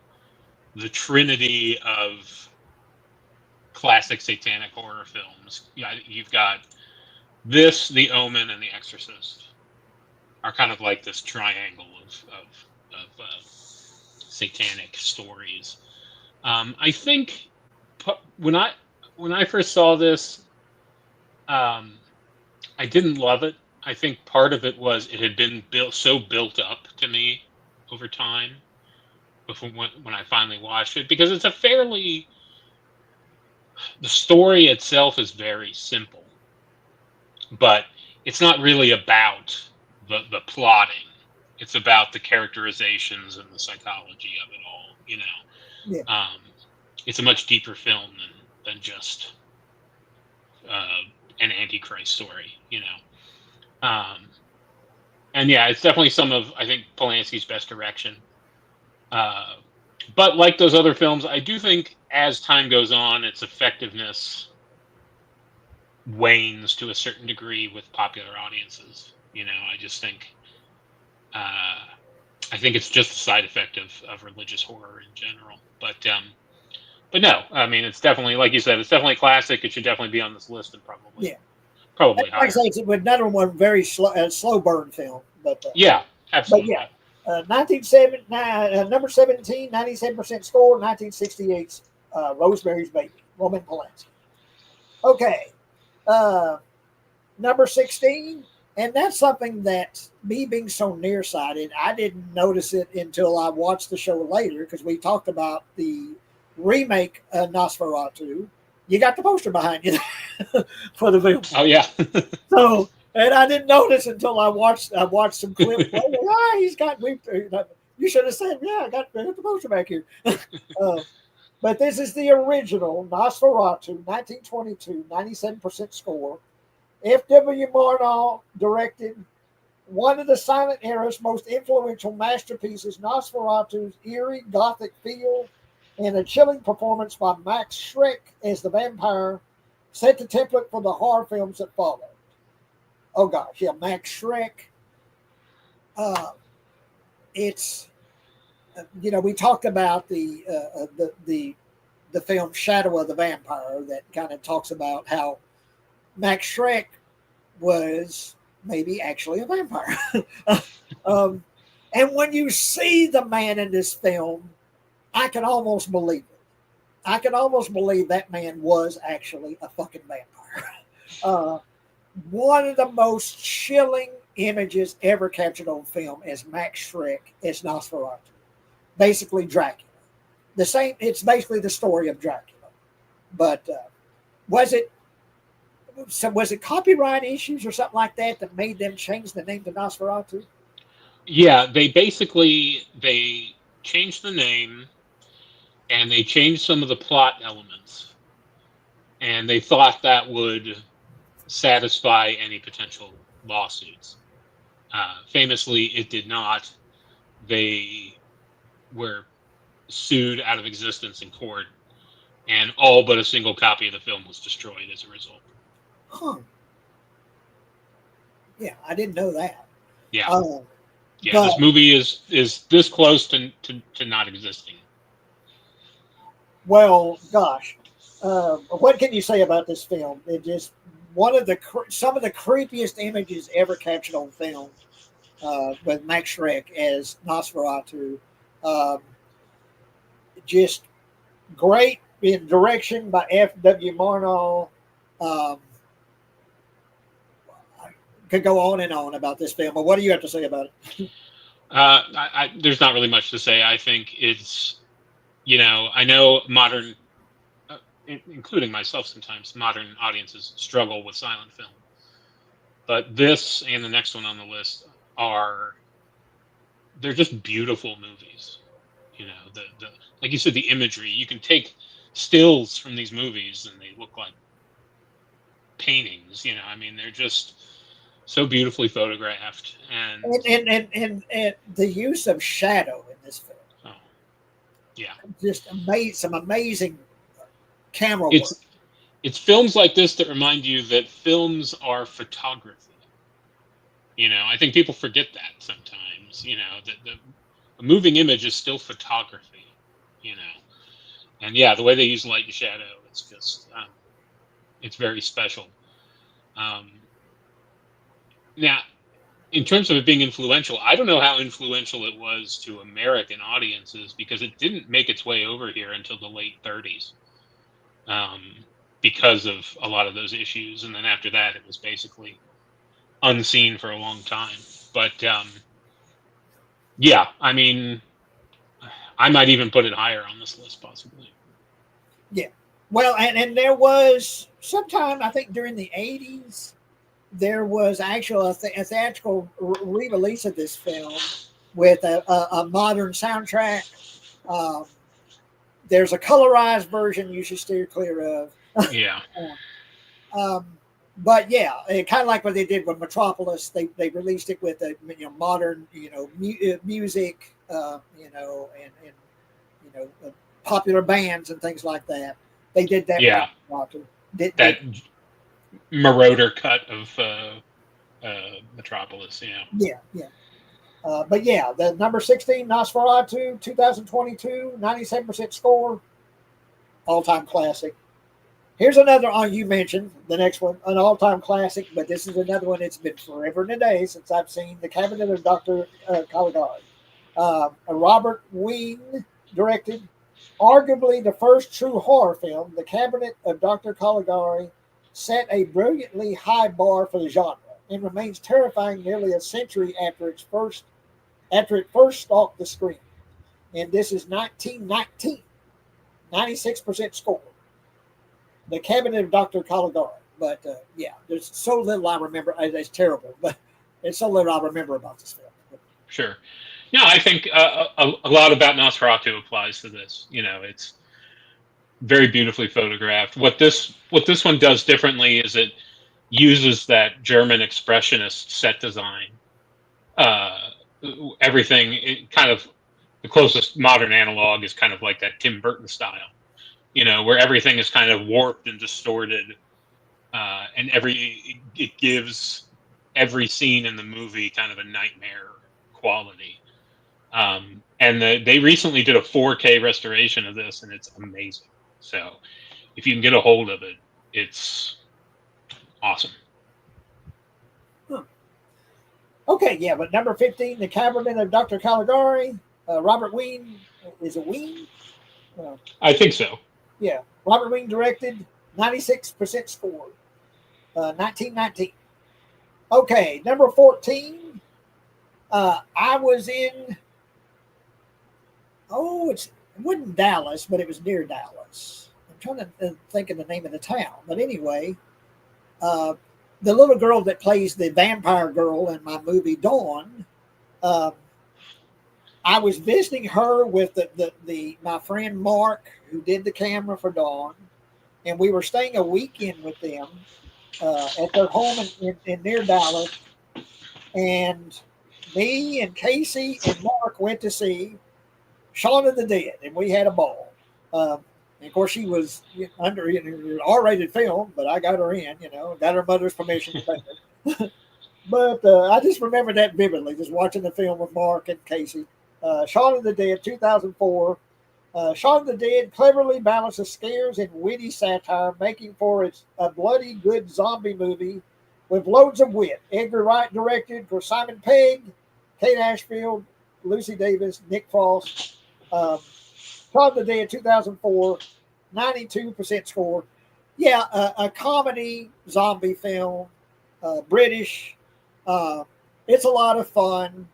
the trinity of classic satanic horror films. Yeah, you've got this, The Omen, and The Exorcist are kind of like this triangle of satanic stories. I think when I first saw this, um, I didn't love it. I think part of it was it had been built up to me over time before when I finally watched it, because it's a fairly the story itself is very simple, but it's not really about the plotting. It's about the characterizations and the psychology of it all. Yeah, It's a much deeper film than just uh, an antichrist story. Um, and yeah, it's definitely some of I think Polanski's best direction. Uh, but like those other films, I do think as time goes on, its effectiveness wanes to a certain degree with popular audiences. I just think uh, I think it's just a side effect of religious horror in general. But no, I mean it's definitely like you said, it's definitely classic. It should definitely be on this list and yeah. probably Like I say, higher. it's with another one very slow burn film, Yeah, but yeah, absolutely. 1970, number 17, 97% score, 1968's Rosemary's Baby, Roman Polanski. Okay, uh, number 16, and that's something that me being so nearsighted, I didn't notice it until I watched the show later because we talked about the remake Nosferatu. You got the poster behind you for the film. Oh yeah. So, and I didn't notice until I watched some clips later. Ah, he's got we. You should have said, yeah, I got the poster back here. uh, but this is the original Nosferatu, 1922, 97% score. F.W. Murnau directed one of the silent era's most influential masterpieces, Nosferatu's eerie gothic feel and a chilling performance by Max Schreck as the vampire set the template for the horror films that followed. Oh gosh, yeah, Max Schreck. Uh, it's we talked about the film Shadow of the Vampire that kind of talks about how Max Schreck was maybe actually a vampire. um, and when you see the man in this film, I can almost believe it. I can almost believe that man was actually a fucking vampire. Uh, one of the most chilling images ever captured on film is Max Schreck as Nosferatu, basically Dracula. The same. It's basically the story of Dracula. But was it? So was it copyright issues or something like that that made them change the name to Nosferatu? Yeah, they changed the name and they changed some of the plot elements, and they thought that would satisfy any potential lawsuits. Famously, it did not. They were sued out of existence in court, and all but a single copy of the film was destroyed as a result. Huh. Yeah, I didn't know that. Yeah, Uh, yeah. but This movie is this close to not existing. well, gosh, what can you say about this film? It just one of the some of the creepiest images ever captured on film with Max Schreck as Nosferatu. Um, just great in direction by F.W. Murnau. Um, I could go on and on about this film, but what do you have to say about it? There's not really much to say. I think it's, I know modern, including myself sometimes, modern audiences struggle with silent film. But this and the next one on the list they're just beautiful movies. You know, the like you said, the imagery. You can take stills from these movies and they look like paintings. You know, I mean, they're just so beautifully photographed, and And the use of shadow in this film, oh, yeah, just amazing, some amazing camera work. It's films like this that remind you that films are photography. You know, I think people forget that sometimes. You know, that a moving image is still photography. You know, and yeah, the way they use light and shadow, it's just it's very special. Um, Now, in terms of it being influential, I don't know how influential it was to American audiences because it didn't make its way over here until the late 30s, because of a lot of those issues. And then after that, it was basically unseen for a long time. But yeah, I mean, I might even put it higher on this list, possibly. Yeah. Well, and there was sometime, I think during the 80s, there was actual a theatrical re-release of this film with a modern soundtrack. Um, there's a colorized version you should steer clear of. Yeah. um, but yeah, kind of like what they did with Metropolis. They released it with a modern music, and popular bands and things like that. They did that. Yeah. With that marauder cut of Metropolis. Yeah. Yeah. But yeah, the number 16, Nosferatu, 2022, 97% score, all-time classic. Here's another one you mentioned, the next one, an all-time classic, but this is another one that's been forever and a day since I've seen The Cabinet of Dr. Caligari. A Robert Wien directed, arguably the first true horror film, The Cabinet of Dr. Caligari set a brilliantly high bar for the genre and remains terrifying nearly a century after it first stalked the screen. And this is 1919, 96% score. The Cabinet of Dr. Caligari. But yeah, there's so little I remember. It's terrible, but there's so little I remember about this film. Sure. No, I think a lot about Nosferatu applies to this. You know, it's very beautifully photographed. What this one does differently is it uses that German expressionist set design. Everything, kind of the closest modern analog is kind of like that Tim Burton style, you know, where everything is kind of warped and distorted, and it gives every scene in the movie kind of a nightmare quality. And they recently did a 4K restoration of this, and it's amazing. So if you can get a hold of it, it's awesome. Okay, yeah, but number 15, The Cabinet of Dr. Caligari, Robert Wien. Is it Wien? I think so. Yeah, Robert Wien directed, 96% score, 1919. Okay, number 14, I was in, it wasn't Dallas, but it was near Dallas. I'm trying to think of the name of the town. But anyway, the little girl that plays the vampire girl in my movie Dawn, I was visiting her with my friend Mark, who did the camera for Dawn, and we were staying a weekend with them at their home in near Dallas. And me and Casey and Mark went to see Shaun of the Dead, and we had a ball. And of course, she was under an R-rated film, but I got her in, got her mother's permission to take her. But I just remember that vividly, just watching the film with Mark and Casey. Shaun of the Dead, 2004. Shaun of the Dead cleverly balances scares and witty satire, making for a bloody good zombie movie with loads of wit. Edgar Wright directed for Simon Pegg, Kate Ashfield, Lucy Davis, Nick Frost. Shaun of the Dead, 2004, 92% score. Yeah, a comedy zombie film, British. It's a lot of fun.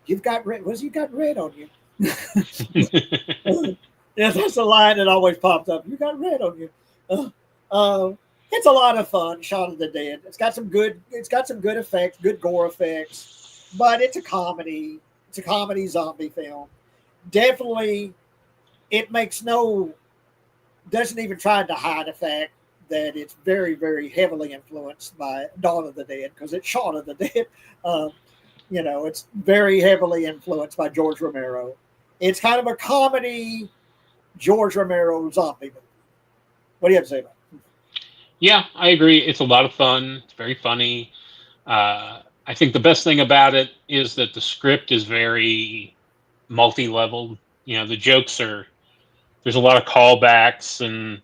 You've got red. You got red on you? Yeah, that's a line that always pops up. You got red on you. It's a lot of fun. Shaun of the Dead. It's got some good effects, good gore effects, but it's a comedy. It's a comedy zombie film. definitely, it doesn't even try to hide the fact that it's very, very heavily influenced by Dawn of the Dead, because it's Shaun of the Dead. Um, it's very heavily influenced by George Romero. It's kind of a comedy George Romero zombie movie. What do you have to say about it? Yeah, I agree. It's a lot of fun. It's very funny. I think the best thing about it is that the script is very multi-leveled. The jokes there's a lot of callbacks, and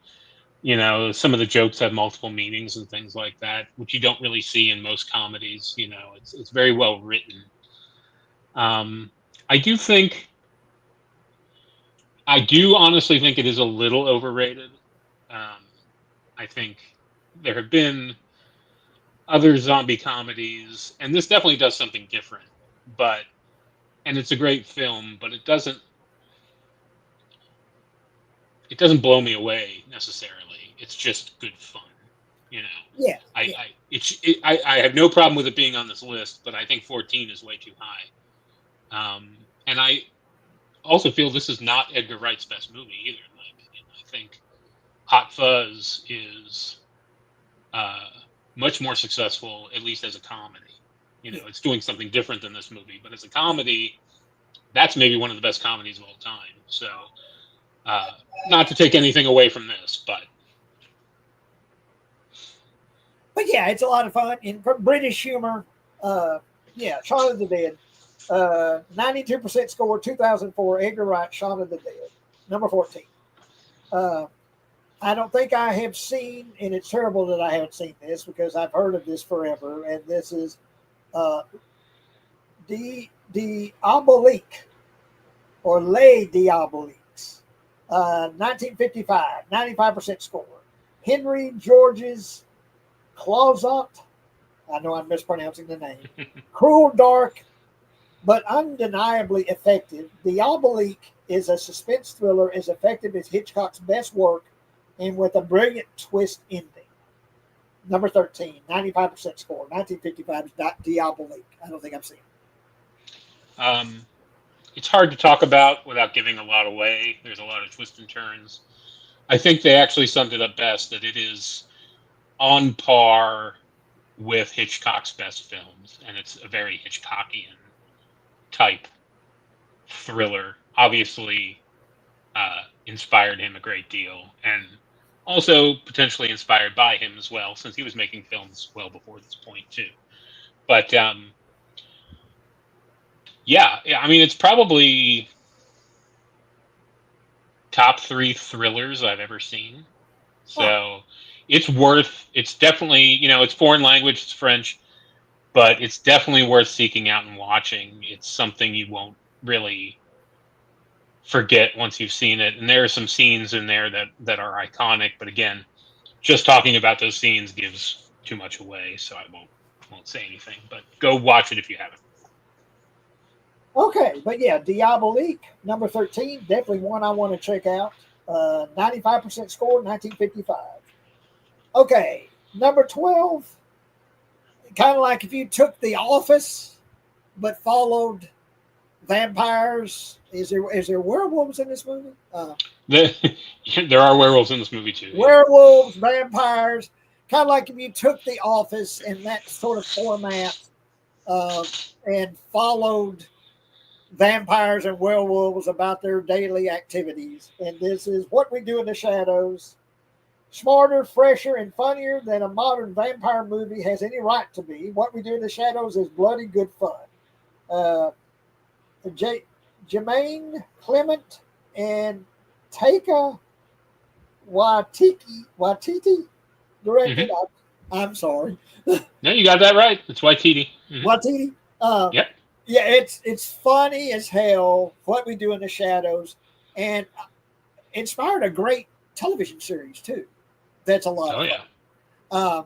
some of the jokes have multiple meanings and things like that, which you don't really see in most comedies. It's very well written. Um, I do think I do honestly think it is a little overrated. Um, I think there have been other zombie comedies, and this definitely does something different. But and it's a great film, but it doesn't blow me away necessarily. It's just good fun, you know. Yeah, I yeah, I I have no problem with it being on this list, but I think 14 is way too high. And I also feel this is not Edgar Wright's best movie either, in my opinion. I think Hot Fuzz is uh, much more successful, at least as a comedy. yeah. It's doing something different than this movie, but as a comedy, that's maybe one of the best comedies of all time. So, uh, not to take anything away from this, but But yeah, it's a lot of fun. In British humor, uh, yeah, Shaun of the Dead. 92% score, 2004, Edgar Wright, Shaun of the Dead. Number 14. Uh, I don't think I have seen, and it's terrible that I haven't seen this because I've heard of this forever, and this is uh, Diabolique, or Les Diaboliques. 1955, 95% score. Henry George's Clausant, I know I'm mispronouncing the name. Cruel, dark, but undeniably effective. Diabolique is a suspense thriller as effective as Hitchcock's best work and with a brilliant twist ending. Number 13, 95% score. 1955 is Diabolique. I don't think I've seen it. um, it's hard to talk about without giving a lot away. There's a lot of twists and turns. I think they actually summed it up best that it is on par with Hitchcock's best films, and it's a very Hitchcockian type thriller. Obviously, inspired him a great deal, and also potentially inspired by him as well, since he was making films well before this point too. But yeah, I mean, it's probably top three thrillers I've ever seen. Huh. So it's definitely, it's foreign language, it's French, but it's definitely worth seeking out and watching. It's something you won't really forget once you've seen it. And there are some scenes in there that are iconic, but again, just talking about those scenes gives too much away, so I won't say anything. But go watch it if you haven't. Okay, but yeah, Diabolique, number 13, definitely one I want to check out. 95% score, 1955. Okay, number 12, kind of like if you took The Office but followed vampires. Is there werewolves in this movie? There are werewolves in this movie too. Yeah. Werewolves, vampires, kind of like if you took The Office in that sort of format and followed vampires and werewolves about their daily activities. And this is What We Do in the Shadows. Smarter, fresher, and funnier than a modern vampire movie has any right to be. What We Do in the Shadows is bloody good fun. Uh, Jermaine Clement and Taika Waititi directed. Hmm. I'm sorry, No, you got that right. It's Waititi. Hmm. Waititi. Yep. Yeah, it's funny as hell. What We Do in the Shadows, and inspired a great television series too. That's a lot Oh of fun. yeah.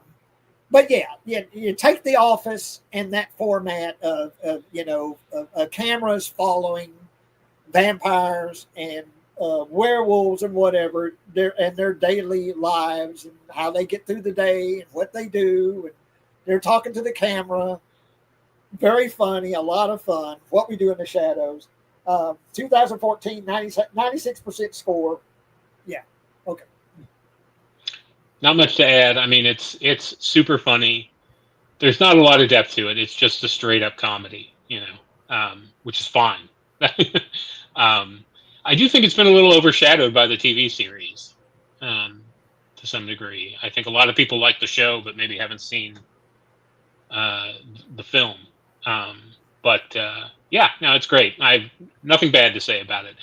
But yeah, you take The Office and that format of cameras following vampires and werewolves and whatever, their daily lives and how they get through the day and what they do, and they're talking to the camera. Very funny, a lot of fun. What We Do in the Shadows. 2014, 96% score. Yeah. Okay. Not much to add. I mean, it's super funny. There's not a lot of depth to it. It's just a straight up comedy, which is fine. um, I do think it's been a little overshadowed by the TV series, um, to some degree. I think a lot of people like the show, but maybe haven't seen uh, the film. Um, but yeah, no, it's great. I've nothing bad to say about it.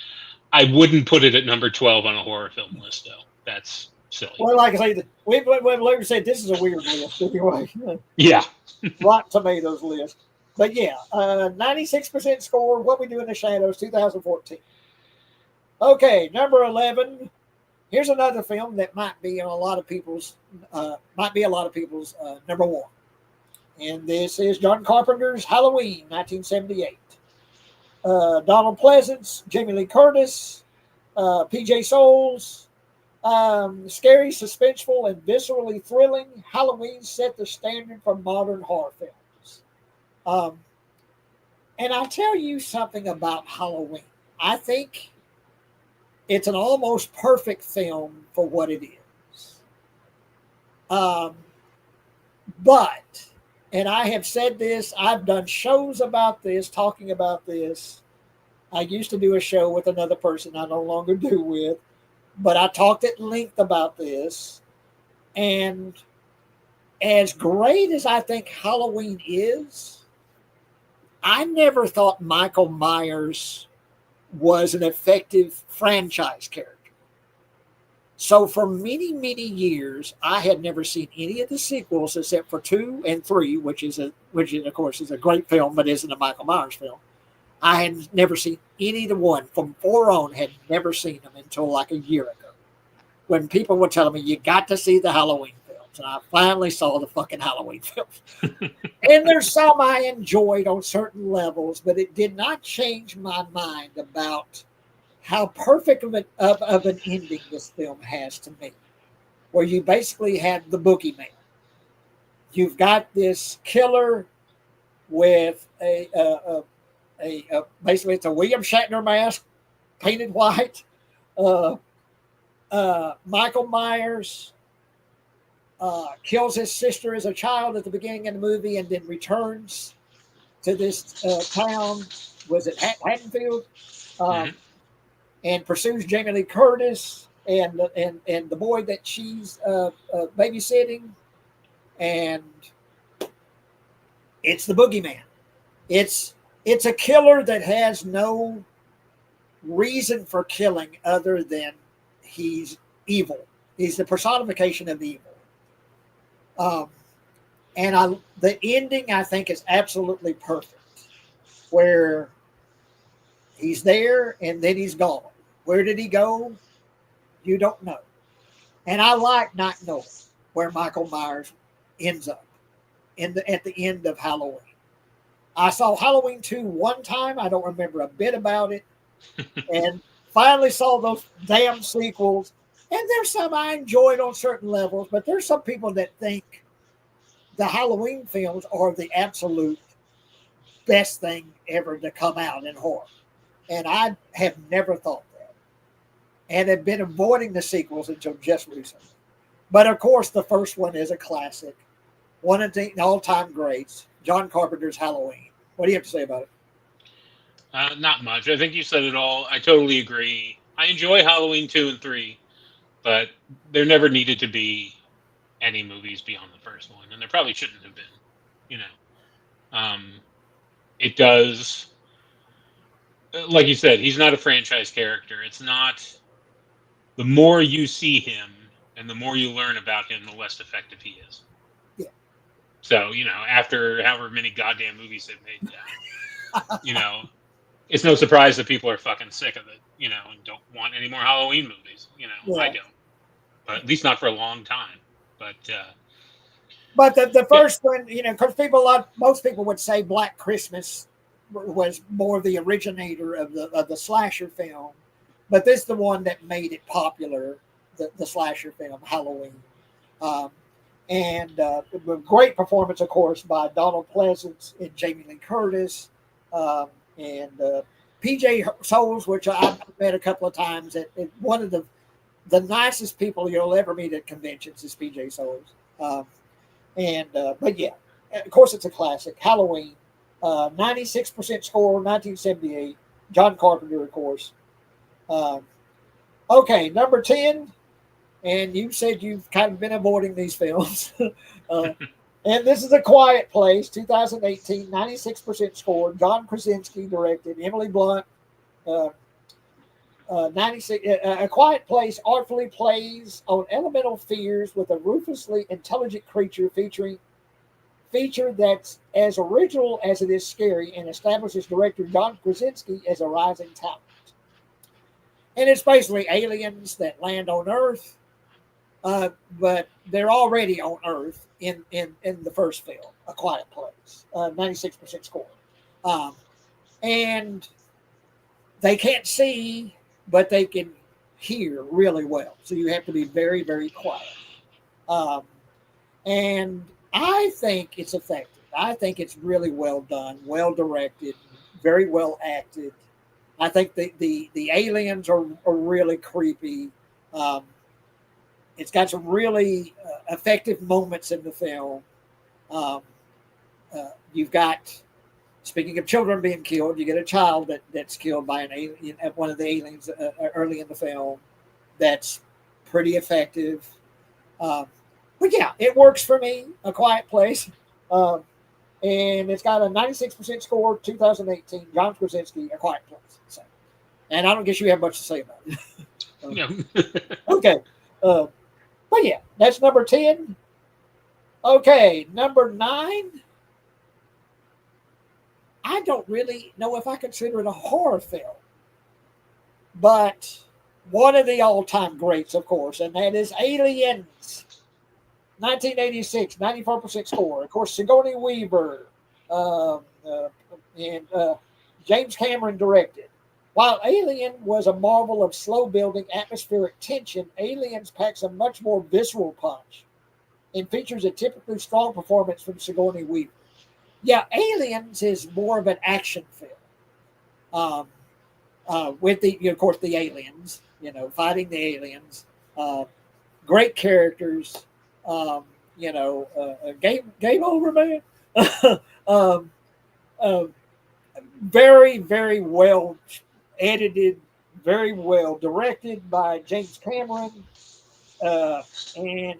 I wouldn't put it at number 12 on a horror film list, though. That's silly. Well, like I say, we've said this is a weird list anyway. Yeah. Rotten Tomatoes list. But yeah, 96% score. What We Do in the Shadows, 2014. Okay, number 11. Here's another film that might be on a lot of people's number one, and this is John Carpenter's Halloween, 1978. Donald Pleasance, Jamie Lee Curtis, P.J. Souls. Scary, suspenseful, and viscerally thrilling, Halloween set the standard for modern horror films. And I'll tell you something about Halloween. I think it's an almost perfect film for what it is. But, and I have said this, I've done shows about this, talking about this. I used to do a show with another person I no longer do with, but I talked at length about this. And as great as I think Halloween is, I never thought Michael Myers was an effective franchise character. So for many, many years, I had never seen any of the sequels except for 2 and 3, which of course is a great film, but isn't a Michael Myers film. I had never seen any of the one from 4 on, had never seen them until like a year ago, when people were telling me, you got to see the Halloween films. And I finally saw the fucking Halloween films. And there's some I enjoyed on certain levels, but it did not change my mind about how perfect of an ending this film has to me, where you basically had the boogeyman. You've got this killer with basically it's a William Shatner mask painted white. Michael Myers kills his sister as a child at the beginning of the movie, and then returns to this town. Was it Haddonfield? And pursues Jamie Lee Curtis and the boy that she's babysitting, and it's the boogeyman. It's a killer that has no reason for killing other than he's evil. He's the personification of evil. And the ending, I think, is absolutely perfect, where he's there and then he's gone. Where did he go? You don't know. And I like not knowing where Michael Myers ends up at the end of Halloween. I saw Halloween 2 one time. I don't remember a bit about it. And finally saw those damn sequels. And there's some I enjoyed on certain levels, but there's some people that think the Halloween films are the absolute best thing ever to come out in horror. And I have never thought that. And have been avoiding the sequels until just recently. But of course, the first one is a classic. One of the all-time greats, John Carpenter's Halloween. What do you have to say about it? Not much. I think you said it all. I totally agree. I enjoy Halloween 2 and 3, but there never needed to be any movies beyond the first one, and there probably shouldn't have been. It does, like you said, he's not a franchise character. It's not. The more you see him and the more you learn about him, the less effective he is. Yeah. So, after however many goddamn movies they've made, it's no surprise that people are fucking sick of it, and don't want any more Halloween movies. Yeah. I don't. But at least not for a long time. But the first one, because most people would say Black Christmas was more of the originator of the slasher film, but this is the one that made it popular, the slasher film Halloween, and great performance, of course, by Donald Pleasance and Jamie Lee Curtis, and PJ Souls, which I've met a couple of times, and one of the nicest people you'll ever meet at conventions is PJ Souls. But yeah, of course, it's a classic. Halloween, 96% score, 1978. John Carpenter, of course. Okay, number 10, and you said you've kind of been avoiding these films. And this is A Quiet Place, 2018, 96% score. John Krasinski directed. Emily Blunt, 96. A Quiet Place artfully plays on elemental fears with a ruthlessly intelligent creature feature that's as original as it is scary, and establishes director John Krasinski as a rising talent. And it's basically aliens that land on Earth, but they're already on Earth in the first film, A Quiet Place, 96% score. And they can't see, but they can hear really well. So you have to be very, very quiet. And I think it's effective. I think it's really well done, well directed, very well acted. I think the aliens are really creepy. It's got some really effective moments in the film. You've got, speaking of children being killed, you get a child that's killed by an alien, one of the aliens early in the film. That's pretty effective. But yeah, it works for me. A Quiet Place. And it's got a 96% score, 2018. John Krasinski, A Quiet Place. So, and I don't guess you have much to say about it. No. Okay. But yeah, that's number 10. Okay, number 9. I don't really know if I consider it a horror film, but one of the all-time greats, of course, and that is Aliens. 1986, 94% score. Of course, Sigourney Weaver and James Cameron directed. While Alien was a marvel of slow-building atmospheric tension, Aliens packs a much more visceral punch and features a typically strong performance from Sigourney Weaver. Yeah, Aliens is more of an action film with of course, the aliens, fighting the aliens. Great characters. Game over, man. Very, very well edited, very well directed by James Cameron. And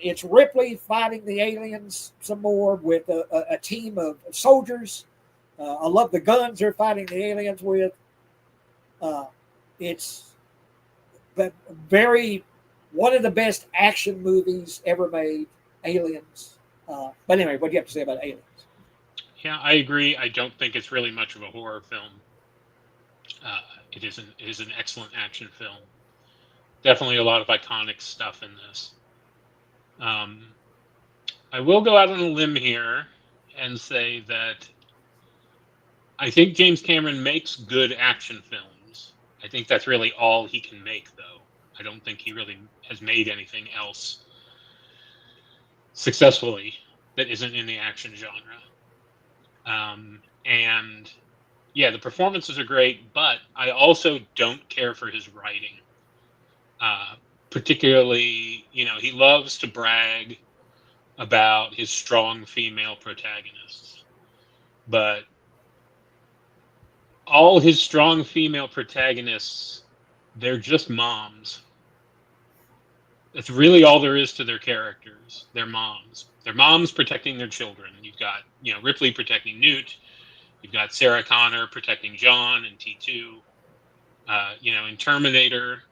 it's Ripley fighting the aliens some more with a team of soldiers. I love the guns they're fighting the aliens with. It's one of the best action movies ever made, Aliens. But anyway, what do you have to say about Aliens? Yeah, I agree. I don't think it's really much of a horror film. It is an excellent action film. Definitely a lot of iconic stuff in this. I will go out on a limb here and say that I think James Cameron makes good action films. I think that's really all he can make, though. I don't think he really has made anything else successfully that isn't in the action genre. And yeah, the performances are great, but I also don't care for his writing. Particularly, he loves to brag about his strong female protagonists, but all his strong female protagonists, they're just moms. That's really all there is to their characters. They're moms. They're moms protecting their children. You've got, Ripley protecting Newt. You've got Sarah Connor protecting John and T2. In Terminator,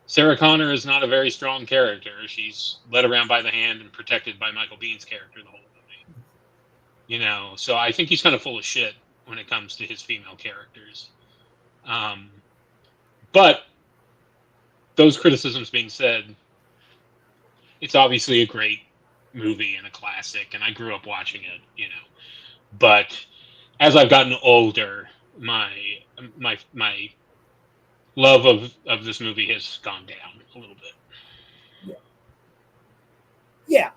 Sarah Connor is not a very strong character. She's led around by the hand and protected by Michael Bihn's character the whole movie. So I think he's kind of full of shit when it comes to his female characters. But those criticisms being said, it's obviously a great movie and a classic, and I grew up watching it, But as I've gotten older, my love of this movie has gone down a little bit. Yeah.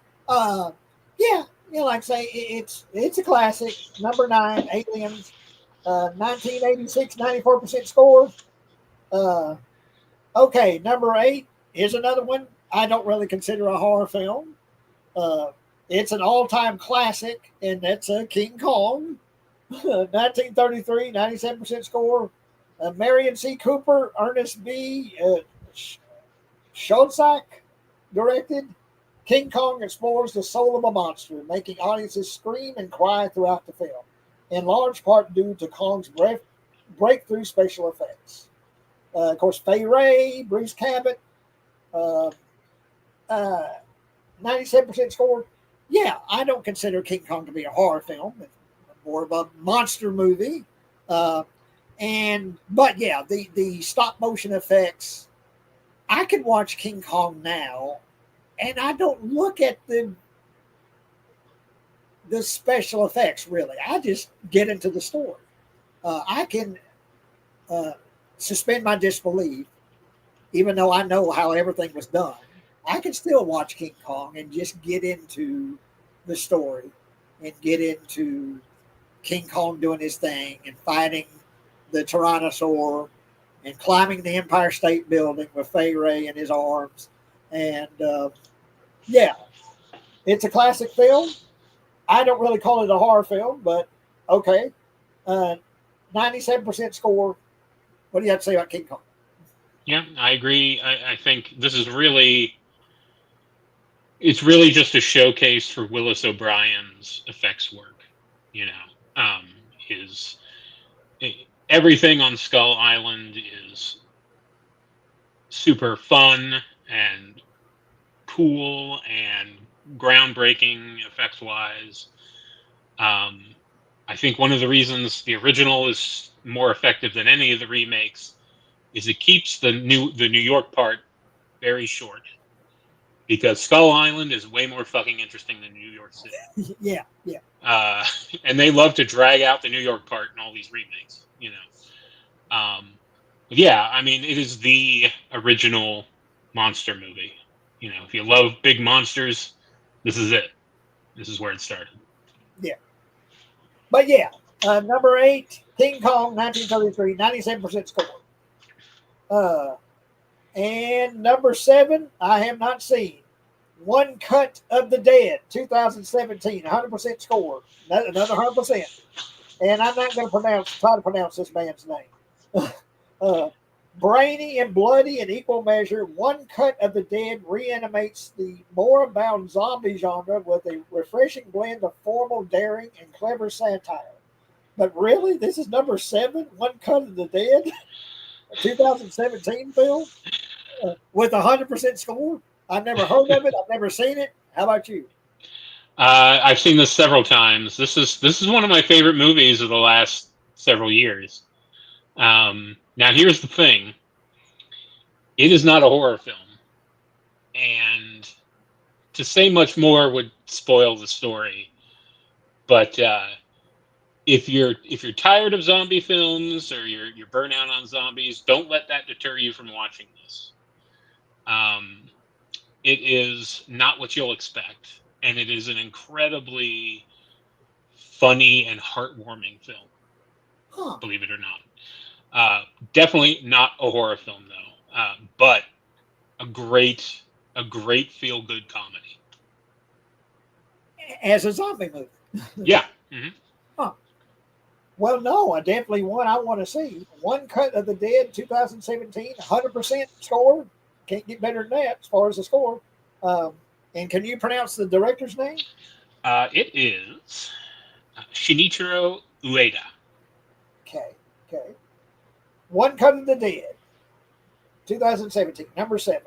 Like I say, it's a classic. Number 9, Aliens. 1986, 94% score. Okay, number 8 is another one I don't really consider a horror film. Uh, it's an all-time classic, and that's King Kong. 1933, 97% score. Marion C. Cooper, Ernest B. Schoedsack directed. King Kong explores the soul of a monster, making audiences scream and cry throughout the film, in large part due to Kong's breakthrough special effects. Of course, Fay Ray, Bruce Cabot, uh, 97% score. Yeah, I don't consider King Kong to be a horror film. It's more of a monster movie. But yeah, the stop motion effects. I can watch King Kong now, and I don't look at the special effects really. I just get into the story. I can suspend my disbelief, even though I know how everything was done. I can still watch King Kong and just get into the story and get into King Kong doing his thing and fighting the Tyrannosaur and climbing the Empire State Building with Fay Ray in his arms. And yeah, it's a classic film. I don't really call it a horror film, but okay. 97% score. What do you have to say about King Kong? Yeah, I agree. I think this is it's really just a showcase for Willis O'Brien's effects work. You know, his everything on Skull Island is super fun and cool and groundbreaking effects wise. I think one of the reasons the original is more effective than any of the remakes is it keeps the New York part very short, because Skull Island is way more fucking interesting than New York City. Yeah. And they love to drag out the New York part in all these remakes, you know. Yeah, I mean, it is the original monster movie. You know, if you love big monsters, this is it. This is where it started. Yeah. But yeah, number 8, King Kong, 1933, 97% score. And number 7, I have not seen. One Cut of the Dead, 2017, 100% score. Another 100%. And I'm not going to try to pronounce this man's name. Brainy and bloody in equal measure, One Cut of the Dead reanimates the moribund zombie genre with a refreshing blend of formal daring and clever satire. But really, this is number 7, One Cut of the Dead, 2017 film, with a 100% score. I've never heard of it. I've never seen it. How about you? I've seen this several times. This is one of my favorite movies of the last several years. Now, here's the thing. It is not a horror film. And to say much more would spoil the story. But if you're tired of zombie films or you're burnt out on zombies, don't let that deter you from watching this. It is not what you'll expect. And it is an incredibly funny and heartwarming film, believe it or not. Definitely not a horror film, though, but a great feel-good comedy. As a zombie movie. Yeah. Mm-hmm. Huh. Well, no, definitely one I want to see. One Cut of the Dead, 2017, 100% score. Can't get better than that as far as the score. And can you pronounce the director's name? It is Shinichiro Ueda. Okay. One Cut of the Dead, 2017, number 7.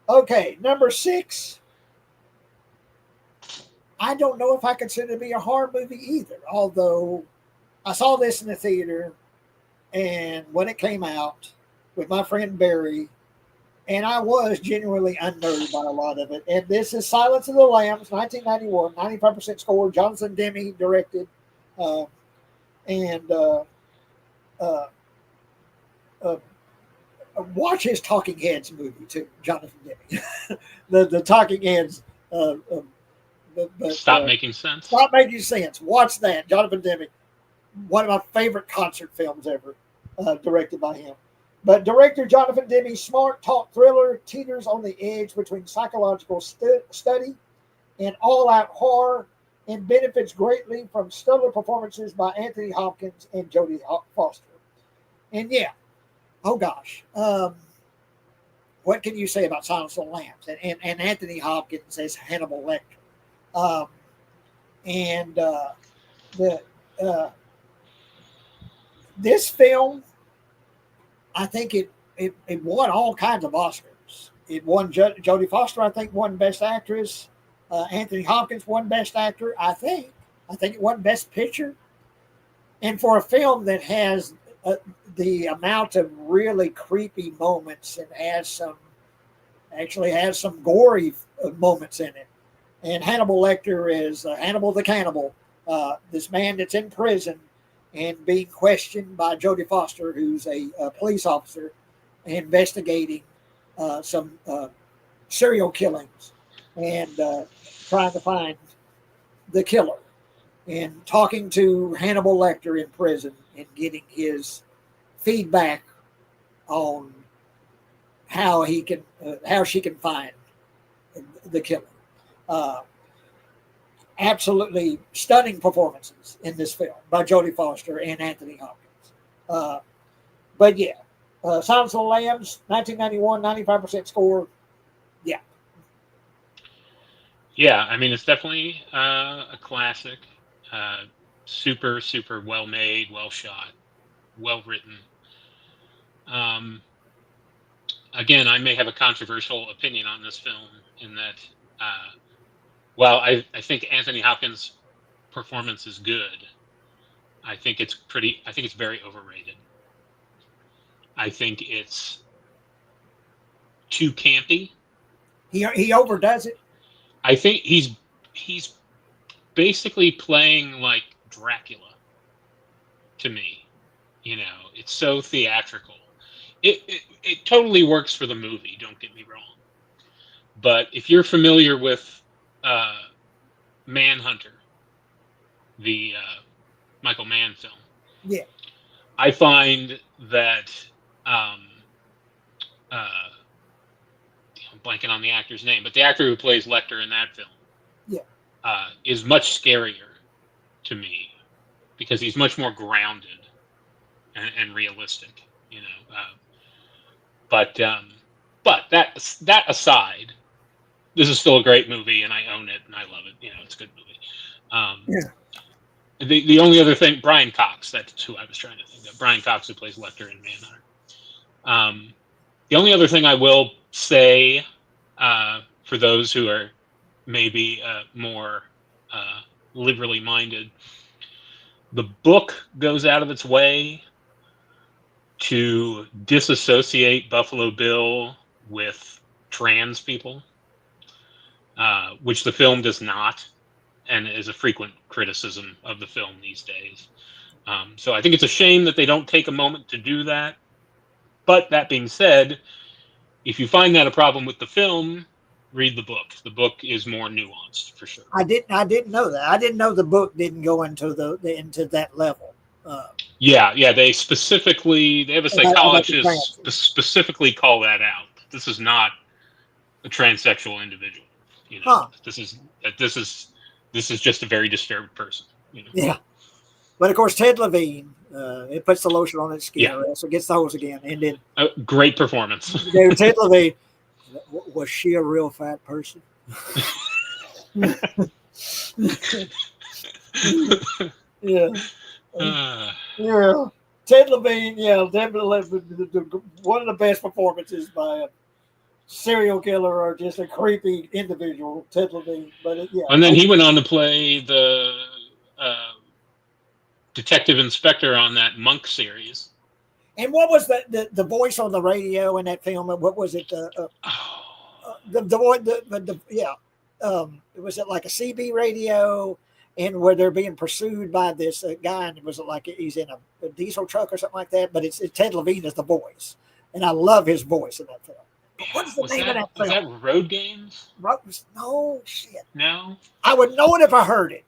Okay, number 6. I don't know if I consider it to be a horror movie either, although I saw this in the theater and when it came out with my friend Barry, and I was genuinely unnerved by a lot of it. And this is Silence of the Lambs, 1991, 95% score. Jonathan Demme directed. Watch his Talking Heads movie too, Jonathan Demme. the Talking Heads. Stop Making Sense. Stop Making Sense. Watch that, Jonathan Demme. one of my favorite concert films ever, directed by him. But director Jonathan Demme's smart talk thriller teeters on the edge between psychological study and all-out horror, and benefits greatly from stellar performances by Anthony Hopkins and Jodie Foster. And yeah, oh gosh, what can you say about Silence of the Lambs and Anthony Hopkins as Hannibal Lecter? And the this film, I think it won all kinds of Oscars. It won Jodie Foster, I think, won Best Actress. Anthony Hopkins won Best Actor, I think. I think it won Best Picture. And for a film that has the amount of really creepy moments and actually has some gory moments in it. And Hannibal Lecter is Hannibal the Cannibal, this man that's in prison and being questioned by Jodie Foster, who's a police officer investigating some serial killings and trying to find the killer, and talking to Hannibal Lecter in prison and getting his feedback on how she can find the killer. Absolutely stunning performances in this film by Jodie Foster and Anthony Hopkins. But yeah, Silence of the Lambs, 1991, 95% score. Yeah. Yeah, I mean, it's definitely a classic. Super, super well made, well shot, well written. Again, I may have a controversial opinion on this film in that, while I think Anthony Hopkins' performance is good, I think it's very overrated. I think it's too campy. He overdoes it. I think he's basically playing like Dracula to me. You know, it's so theatrical. It totally works for the movie, don't get me wrong. But if you're familiar with Manhunter, the Michael Mann film, Yeah. I find that I'm blanking on the actor's name, but the actor who plays Lecter in that film, yeah, is much scarier to me because he's much more grounded and realistic, you know. But that aside, this is still a great movie, and I own it, and I love it. You know, it's a good movie. Yeah. The only other thing, Brian Cox, that's who I was trying to think of. Brian Cox, who plays Lecter in Manhunter. The only other thing I will say, for those who are maybe more liberally minded, the book goes out of its way to disassociate Buffalo Bill with trans people, which the film does not, and is a frequent criticism of the film these days. So I think it's a shame that they don't take a moment to do that. But that being said, if you find that a problem with the film, read the book. The book is more nuanced, for sure. I didn't know that. I didn't know the book didn't go into into that level. Yeah. They have a psychologist specifically call that out. This is not a transsexual individual. You know, this is just a very disturbed person. You know? Yeah. But of course, Ted Levine, it puts the lotion on its skin, so it gets the hose again. And then great performance. Ted Levine, was she a real fat person? Yeah. Yeah. Ted Levine, definitely one of the best performances by a serial killer or just a creepy individual, Ted Levine. But and then he went on to play the detective inspector on that Monk series. And what was the voice on the radio in that film? What was it? Was it like a CB radio? And where they're being pursued by this guy, and was it like he's in a diesel truck or something like that? But it's Ted Levine as the voice, and I love his voice in that film. But what is the name of that film? Was that Road Games? No shit. No, I would know it if I heard it.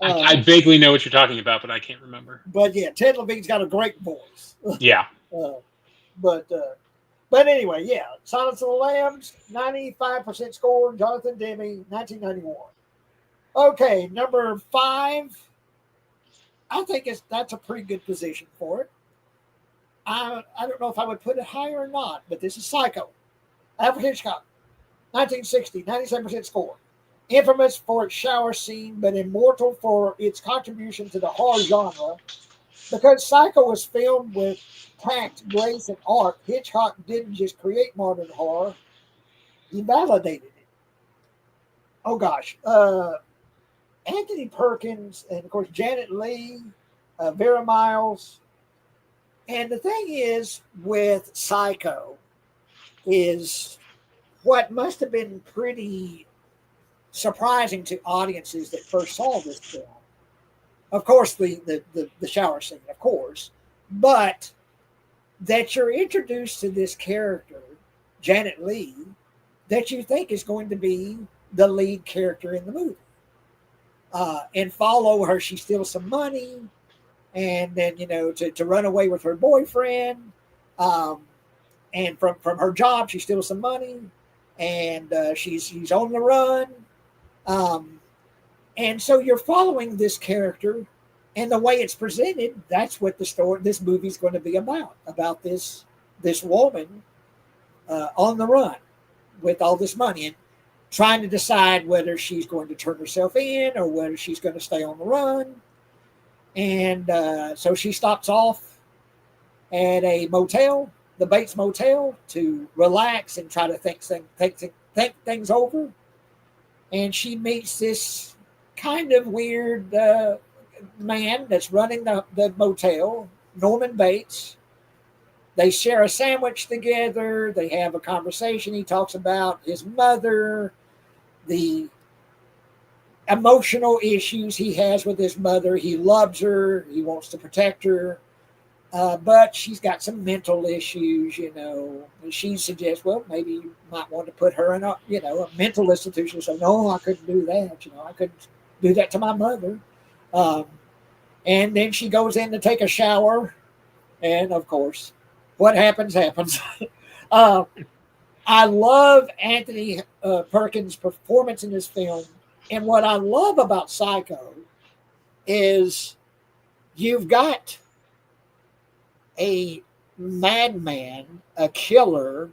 I vaguely know what you're talking about, but I can't remember. But yeah, Ted Levine's got a great voice. Yeah. But anyway, yeah, Silence of the Lambs, 95% score. Jonathan Demme, 1991. Okay, number 5. I think that's a pretty good position for it. I don't know if I would put it higher or not, but this is Psycho. Alfred Hitchcock, 1960, 97% score. Infamous for its shower scene, but immortal for its contribution to the horror genre. Because Psycho was filmed with tact, grace, and art, Hitchcock didn't just create modern horror, he validated it. Oh gosh. Anthony Perkins, and of course, Janet Leigh, Vera Miles. And the thing is with Psycho is what must have been pretty surprising to audiences that first saw this film. Of course, the shower scene, of course, but that you're introduced to this character, Janet Leigh, that you think is going to be the lead character in the movie. And follow her. She steals some money, and then to run away with her boyfriend. And from her job, she steals some money, and she's on the run. And so you're following this character, and the way it's presented, that's what this movie's going to be about this woman on the run with all this money and trying to decide whether she's going to turn herself in or whether she's going to stay on the run. And so she stops off at a motel, the Bates Motel, to relax and try to think things over. And she meets this kind of weird man that's running the motel, Norman Bates. They share a sandwich together. They have a conversation. He talks about his mother, the emotional issues he has with his mother. He loves her. He wants to protect her. But she's got some mental issues, And she suggests, well, maybe you might want to put her in a mental institution. So, no, I couldn't do that. I couldn't do that to my mother. And then she goes in to take a shower. And, of course, what happens. I love Anthony Perkins' performance in this film. And what I love about Psycho is you've got a madman, a killer,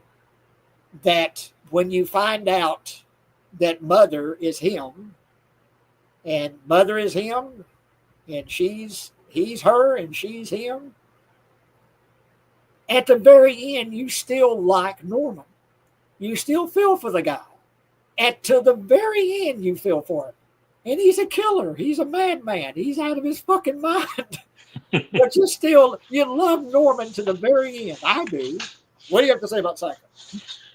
that when you find out that mother is him, and mother is him, and he's her, and she's him, at the very end, you still like Norman. You still feel for the guy. To the very end, you feel for him. And he's a killer. He's a madman. He's out of his fucking mind. But you love Norman to the very end. I do. What do you have to say about Psycho?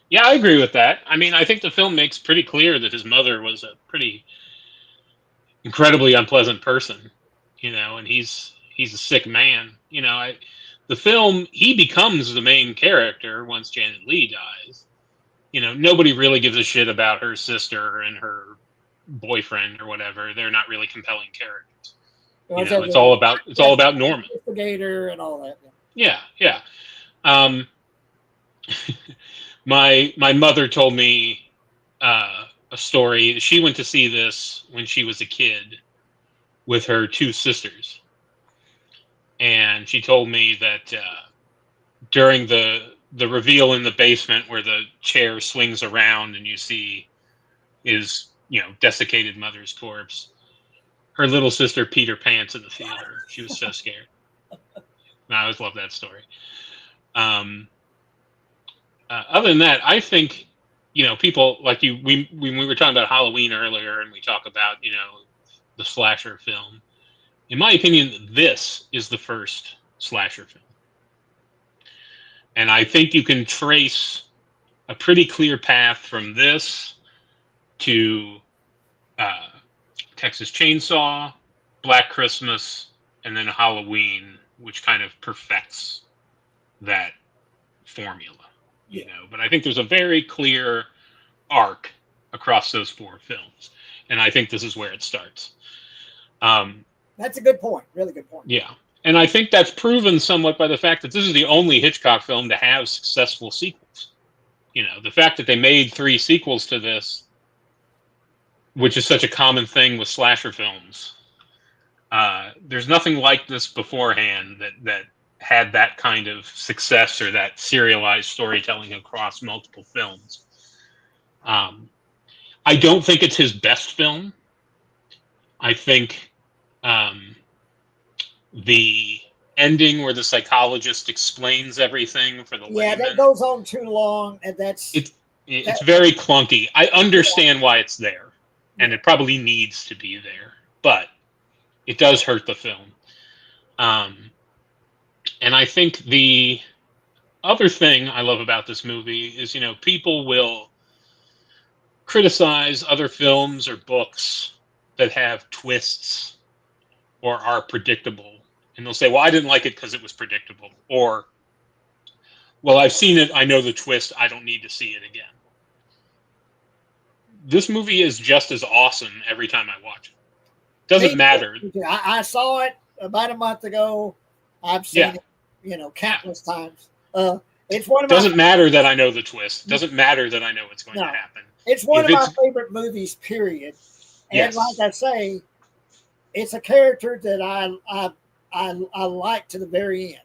Yeah, I agree with that. I mean, I think the film makes pretty clear that his mother was a pretty incredibly unpleasant person, and he's a sick man. The film, he becomes the main character once Janet Leigh dies. Nobody really gives a shit about her sister and her boyfriend or whatever. They're not really compelling characters. It's all about Norman. Investigator and all that. Yeah. My mother told me a story. She went to see this when she was a kid with her two sisters, and she told me that during the reveal in the basement where the chair swings around and you see his desiccated mother's corpse, her little sister peed her pants in the theater. She was so scared. And I always love that story. Other than that, I think people like you. When we were talking about Halloween earlier, and we talk about the slasher film. In my opinion, this is the first slasher film. And I think you can trace a pretty clear path from this to Texas Chainsaw, Black Christmas, and then Halloween, which kind of perfects that formula. But I think there's a very clear arc across those four films. And I think this is where it starts. That's a good point. Really good point. Yeah. And I think that's proven somewhat by the fact that this is the only Hitchcock film to have successful sequels. The fact that they made 3 sequels to this, which is such a common thing with slasher films. There's nothing like this beforehand that had that kind of success or that serialized storytelling across multiple films. I don't think it's his best film. I think the ending where the psychologist explains everything for the layman, that goes on too long, and it's very clunky. I understand why it's there, and it probably needs to be there, but it does hurt the film. And I think the other thing I love about this movie is, people will criticize other films or books that have twists or are predictable. And they'll say, well, I didn't like it because it was predictable. Or, well, I've seen it. I know the twist. I don't need to see it again. This movie is just as awesome every time I watch it. Doesn't matter. I saw it about a month ago. I've seen it, countless times. It's one of doesn't matter that I know the twist. Doesn't matter that I know what's going to happen. It's one of my favorite movies, period. And like I say, it's a character that I like to the very end.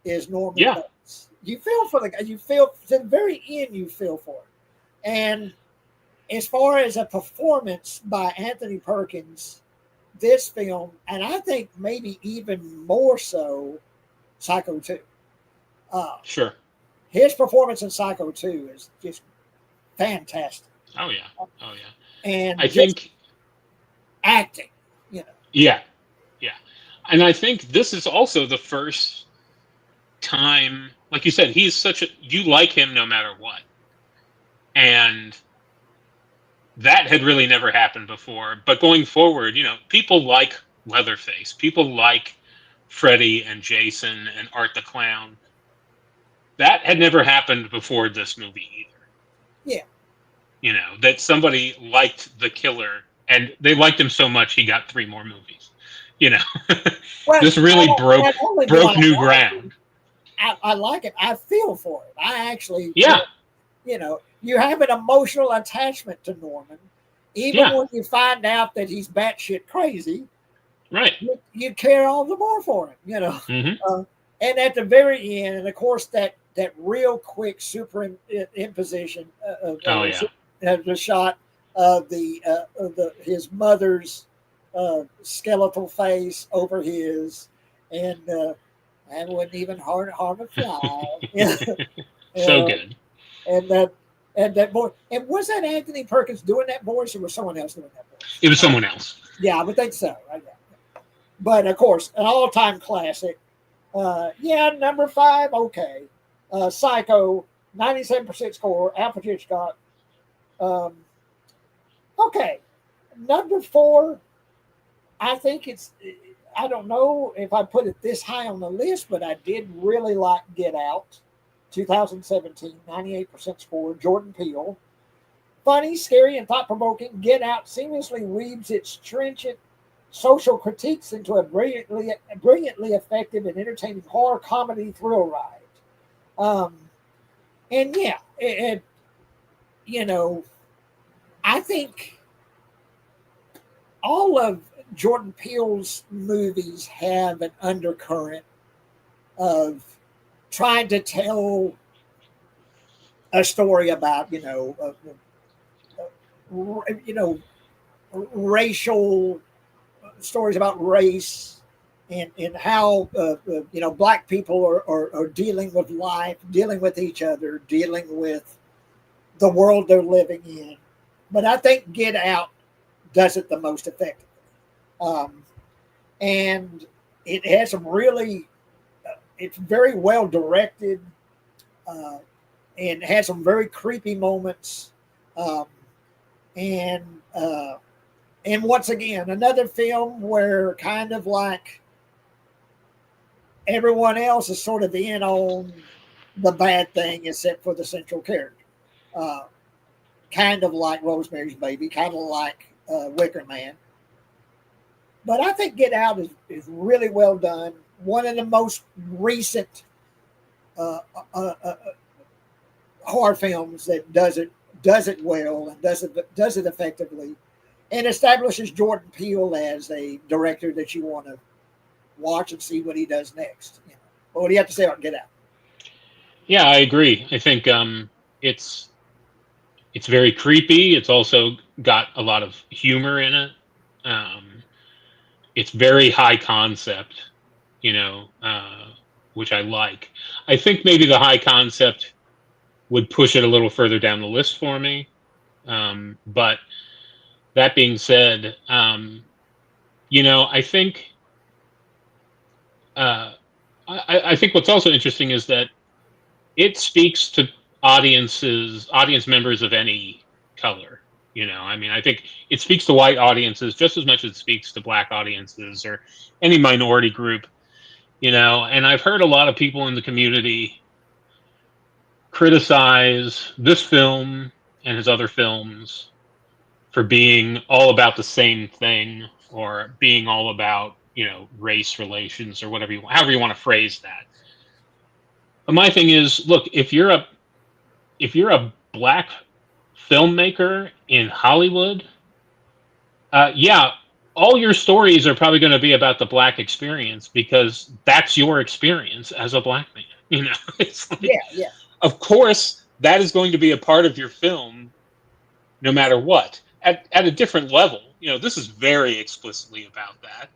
Is Norman Bates. You feel for the guy. You feel to the very end. You feel for it. And as far as a performance by Anthony Perkins, this film, and I think maybe even more so, Psycho 2. Sure. His performance in Psycho 2 is just fantastic. Oh yeah. And I think acting, Yeah. And I think this is also the first time, like you said, you like him no matter what. And that had really never happened before. But going forward, people like Leatherface. People like Freddy and Jason and Art the Clown. That had never happened before this movie either. Yeah. That somebody liked the killer and they liked him so much he got 3 more movies. Well, this really broke new ground. I like it. I feel for it. I actually, you have an emotional attachment to Norman, even when you find out that he's batshit crazy. Right. You care all the more for him, Mm-hmm. And at the very end, and of course that real quick imposition of the shot of his mother's skeletal face over his, and wouldn't even harm a fly. So good. And that boy, and was that Anthony Perkins doing that voice, or was someone else doing that voice? It was someone else. Yeah, I would think so. Right. But of course, an all-time classic. Number 5, okay. Psycho, 97% score. Alfred Hitchcock. Okay, number 4. I think I don't know if I put it this high on the list, but I did really like Get Out, 2017, 98% score. Jordan Peele. Funny, scary, and thought-provoking, Get Out seamlessly weaves its stringent social critiques into a brilliantly effective and entertaining horror comedy thrill ride. I think all of Jordan Peele's movies have an undercurrent of trying to tell a story about, racial stories about race and how black people are dealing with life, dealing with each other, dealing with the world they're living in. But I think Get Out does it the most effectively. And it has some really, it's very well directed, and has some very creepy moments. And once again, another film where kind of like everyone else is sort of in on the bad thing except for the central character. Kind of like Rosemary's Baby, kind of like Wicker Man. But I think Get Out is really well done. One of the most recent uh, uh, uh, horror films that does it well and does it effectively, and establishes Jordan Peele as a director that you want to watch and see what he does next. You know, but what do you have to say on Get Out? Yeah, I agree. I think it's it's very creepy. It's also got a lot of humor in it. Um, it's very high concept, you know, which I like. I think maybe the high concept would push it a little further down the list for me. But that being said, you know, uh, I think what's also interesting is that it speaks to audience members of any color. You know, I mean, I think it speaks to white audiences just as much as it speaks to black audiences or any minority group. You know, and I've heard a lot of people in the community criticize this film and his other films for being all about the same thing or being all about, you know, race relations or whatever however you want to phrase that. But my thing is, look, if you're a black filmmaker in Hollywood, yeah, all your stories are probably going to be about the black experience because that's your experience as a black man. You know, it's like, Yeah, yeah, of course, that is going to be a part of your film, no matter what. At a different level, you know, this is very explicitly about that.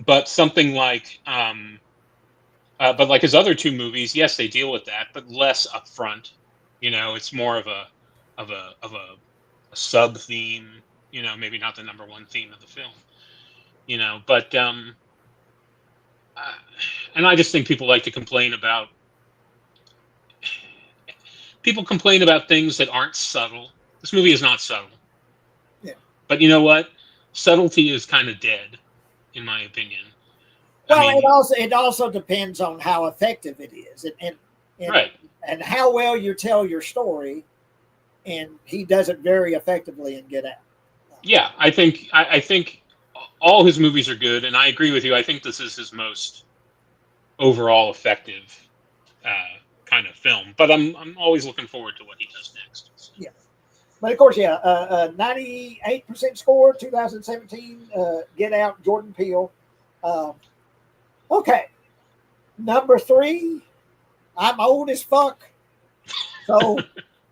But something like, but like his other two movies, yes, they deal with that, but less upfront. You know, it's more of a sub theme. You know, maybe not the number one theme of the film. You know, but uh, and I just think people complain about things that aren't subtle. This movie is not subtle, yeah. but you know what? Subtlety is kind of dead, in my opinion. I Well, mean, it also depends on how effective it is, and right? and how well you tell your story. And he does it very effectively in Get Out. Yeah, I think all his movies are good, and I agree with you. I think this is his most overall effective kind of film. But I'm always looking forward to what he does next. So. Yeah, but of course, yeah, 98% score, 2017. Get Out, Jordan Peele. Um, okay, number three. I'm old as fuck, so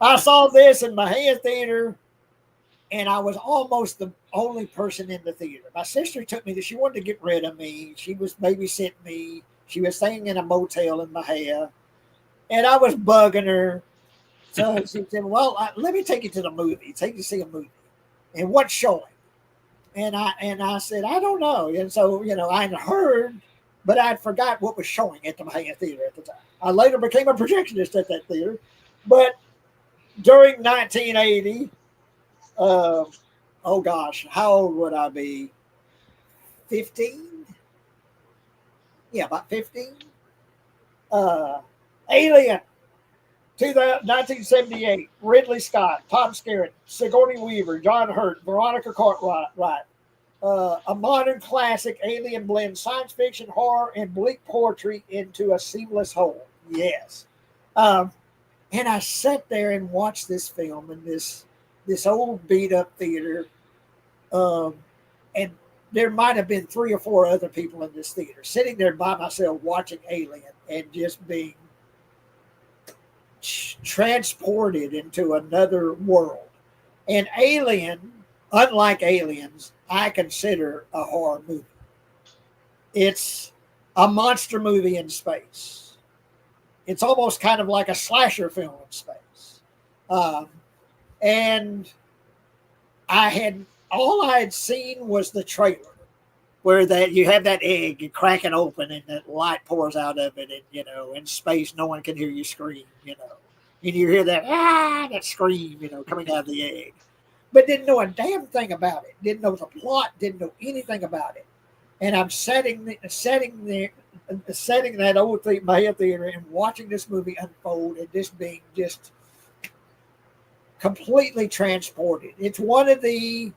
I saw this in my head theater, and I was almost the only person in the theater. My sister took me. She wanted to get rid of me. She was babysitting me. She was staying in a motel in Bahia, and I was bugging her. So she said, "Well, let me take you to the movie. Take you to see a movie, and what's showing?" And I said, "I don't know." And so I heard, but I forgot what was showing at the Bahia Theater at the time. I later became a projectionist at that theater, but during 1980, uh, oh gosh, how old would I be? 15? Yeah, about 15. Uh, Alien, 1978. Ridley Scott, Tom Skerritt, Sigourney Weaver, John Hurt, Veronica Cartwright. A modern classic, Alien blends science fiction, horror, and bleak poetry into a seamless whole. Yes. Um, and I sat there and watched this film in this old beat up theater. Um, and there might have been 3 or 4 other people in this theater, sitting there by myself watching Alien and just being transported into another world. And Alien, unlike Aliens, I consider a horror movie. It's a monster movie in space. It's almost kind of like a slasher film in space. Um, and all I had seen was the trailer where that you have that egg, you crack it open and that light pours out of it, and in space no one can hear you scream, and you hear that scream, coming out of the egg, but didn't know a damn thing about it, didn't know the plot, didn't know anything about it, and I'm setting that old Maya theater and watching this movie unfold and just being just completely transported. It's one of the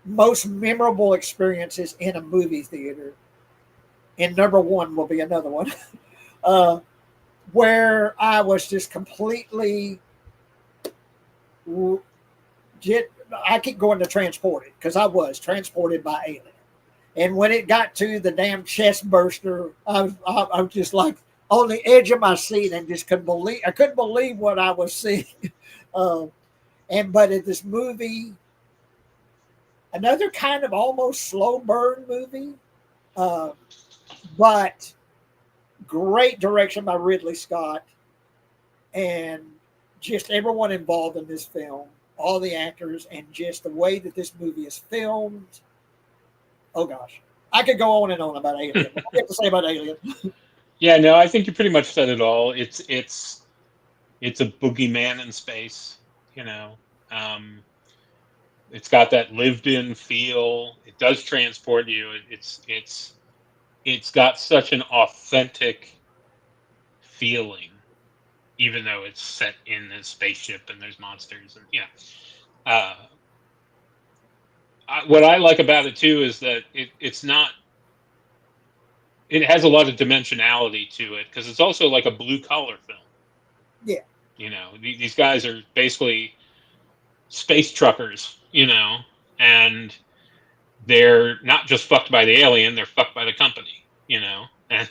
most memorable experiences in a movie theater, and number one will be another one, uh, where I was just completely get. I keep going to transported because I was transported by alien. And when it got to the damn chest burster, I was just like on the edge of my seat and just couldn't believe. I couldn't believe what I was seeing. Um, but in this movie, another kind of almost slow burn movie, uh, but great direction by Ridley Scott, and just everyone involved in this film, all the actors, and just the way that this movie is filmed. Oh gosh, I could go on and on about Alien. What do you have to say about Alien? Yeah, no, I think you pretty much said it all. It's a boogeyman in space, you know. It's got that lived-in feel. It does transport you. It's got such an authentic feeling, even though it's set in a spaceship and there's monsters and Uh, what I like about it too is that it's not. It has a lot of dimensionality to it because it's also like a blue collar film. Yeah, You know, these guys are basically space truckers. You know, and they're not just fucked by the alien; they're fucked by the company. You know, and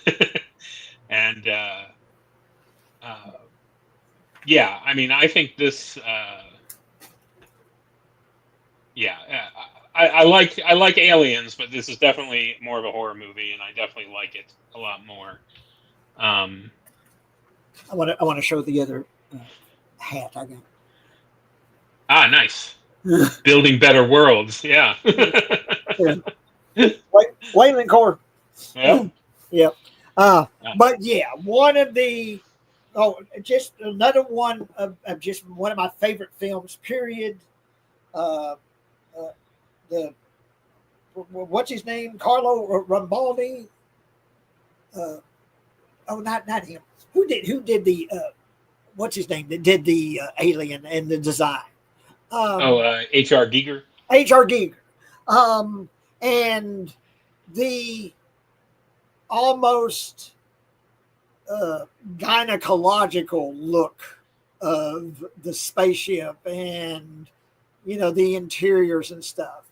and uh, yeah, I mean, I think this. Yeah, I like Aliens, but this is definitely more of a horror movie, and I definitely like it a lot more. Um, I want to show the other hat I Nice. got. Building better worlds. Yeah. Yeah. Wayland Core. Yep. Yep. Uh, But yeah, one of the just another one of just one of my favorite films. Period. Uh, uh, the what's his name? Carlo Rambaldi. Uh, not him. Who did the what's his name that did the Alien and the design? H.R. Giger. H.R. Giger. And the almost gynecological look of the spaceship and the interiors and stuff.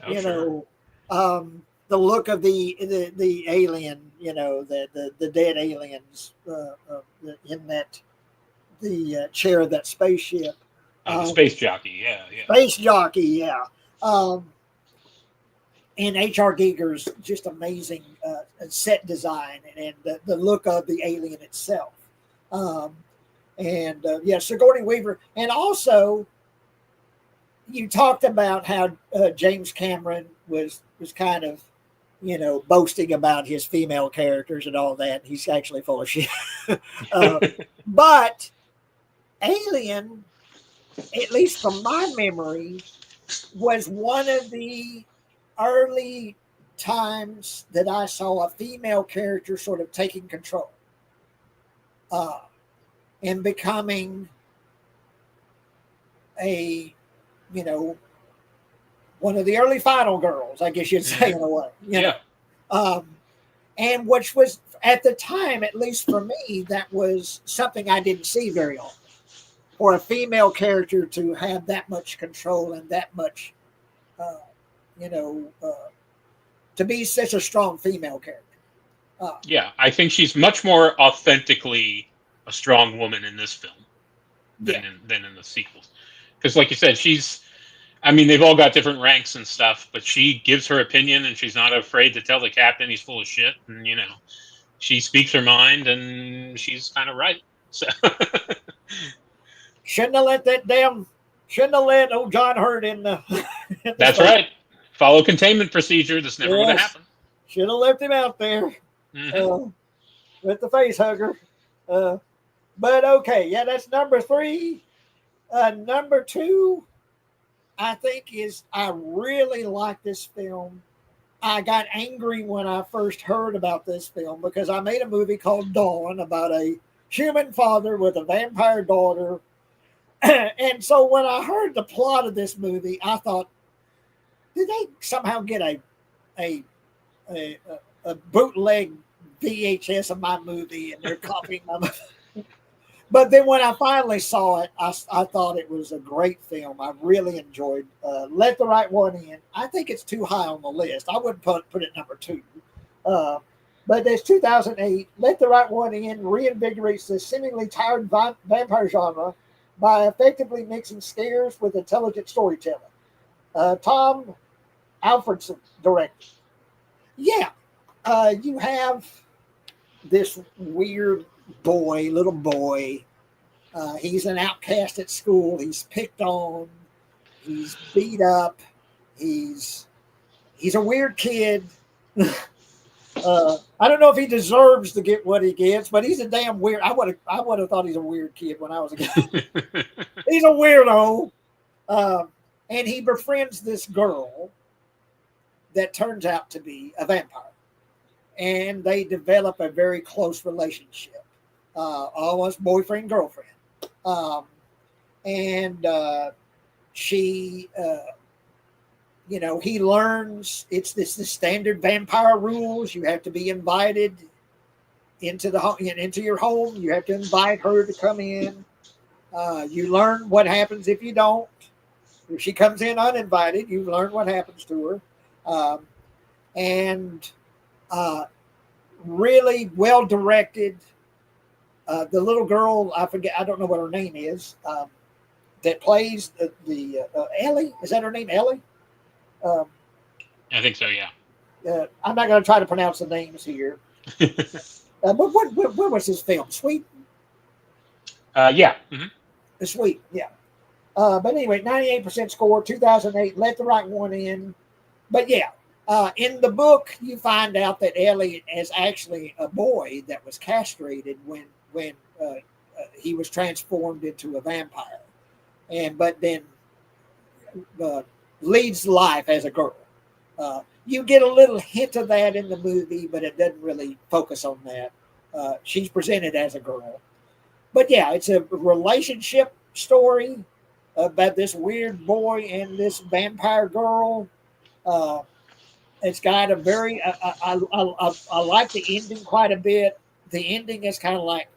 Oh, You sure. know, the look of the alien. The dead aliens in that the chair of that spaceship. The Um, space jockey. Yeah, yeah. Space jockey, yeah. And H.R. Giger's just amazing set design and the look of the alien itself. Um, and yeah, Sigourney Weaver. And also, you talked about how James Cameron was kind of, boasting about his female characters and all that. He's actually full of shit. uh, but Alien, at least from my memory, was one of the early times that I saw a female character sort of taking control uh, and becoming a, you know, one of the early final girls, I guess you'd say, in a way. Yeah. And which was, at the time, at least for me, that was something I didn't see very often. For a female character to have that much control and that much, uh, you know, to be such a strong female character. Yeah, I think she's much more authentically a strong woman in this film Yeah. than in the sequels. Because, like you said, I mean, they've all got different ranks and stuff, but she gives her opinion and she's not afraid to tell the captain he's full of shit. And, she speaks her mind and she's kind of right. So, Shouldn't have let old John Hurt in the. In the that's space. right. Follow containment procedure. This never would have happened. Should have left him out there with the face hugger. But okay, yeah, that's number 3. Number 2, I think, is I really like this film. I got angry when I first heard about this film because I made a movie called Dawn about a human father with a vampire daughter. And so when I heard the plot of this movie, I thought, did they somehow get a a, a bootleg VHS of my movie and they're copying my movie? But then when I finally saw it, I thought it was a great film. I really enjoyed Let the Right One In. I think it's too high on the list. I wouldn't put it number 2. But there's 2008. Let the Right One In reinvigorates the seemingly tired vampire genre by effectively mixing scares with intelligent storytelling. Tom Alfredson directed. Yeah, you have this weird little boy. He's an outcast at school. He's picked on. He's beat up. He's a weird kid. I don't know if he deserves to get what he gets, but he's a damn weird. I would have thought he's a weird kid when I was a kid. He's a weirdo, and he befriends this girl that turns out to be a vampire, and they develop a very close relationship, almost boyfriend girlfriend, and she. He learns it's the standard vampire rules. You have to be invited into your home. You have to invite her to come in. You learn what happens if you don't. If she comes in uninvited, you learn what happens to her. And really well directed. The little girl, I don't know what her name is, that plays the Ellie. Is that her name, Ellie? I think so, yeah. I'm not going to try to pronounce the names here. But what was his film? Sweet? Yeah. Mm-hmm. Sweet, yeah. But anyway, 98% score, 2008, Let the Right One In. But yeah, in the book, you find out that Elliot is actually a boy that was castrated when he was transformed into a vampire. But then leads life as a girl. You get a little hint of that in the movie, but it doesn't really focus on that. She's presented as a girl. But yeah, it's a relationship story about this weird boy and this vampire girl. It's got a very, I like the ending quite a bit. The ending is kind of like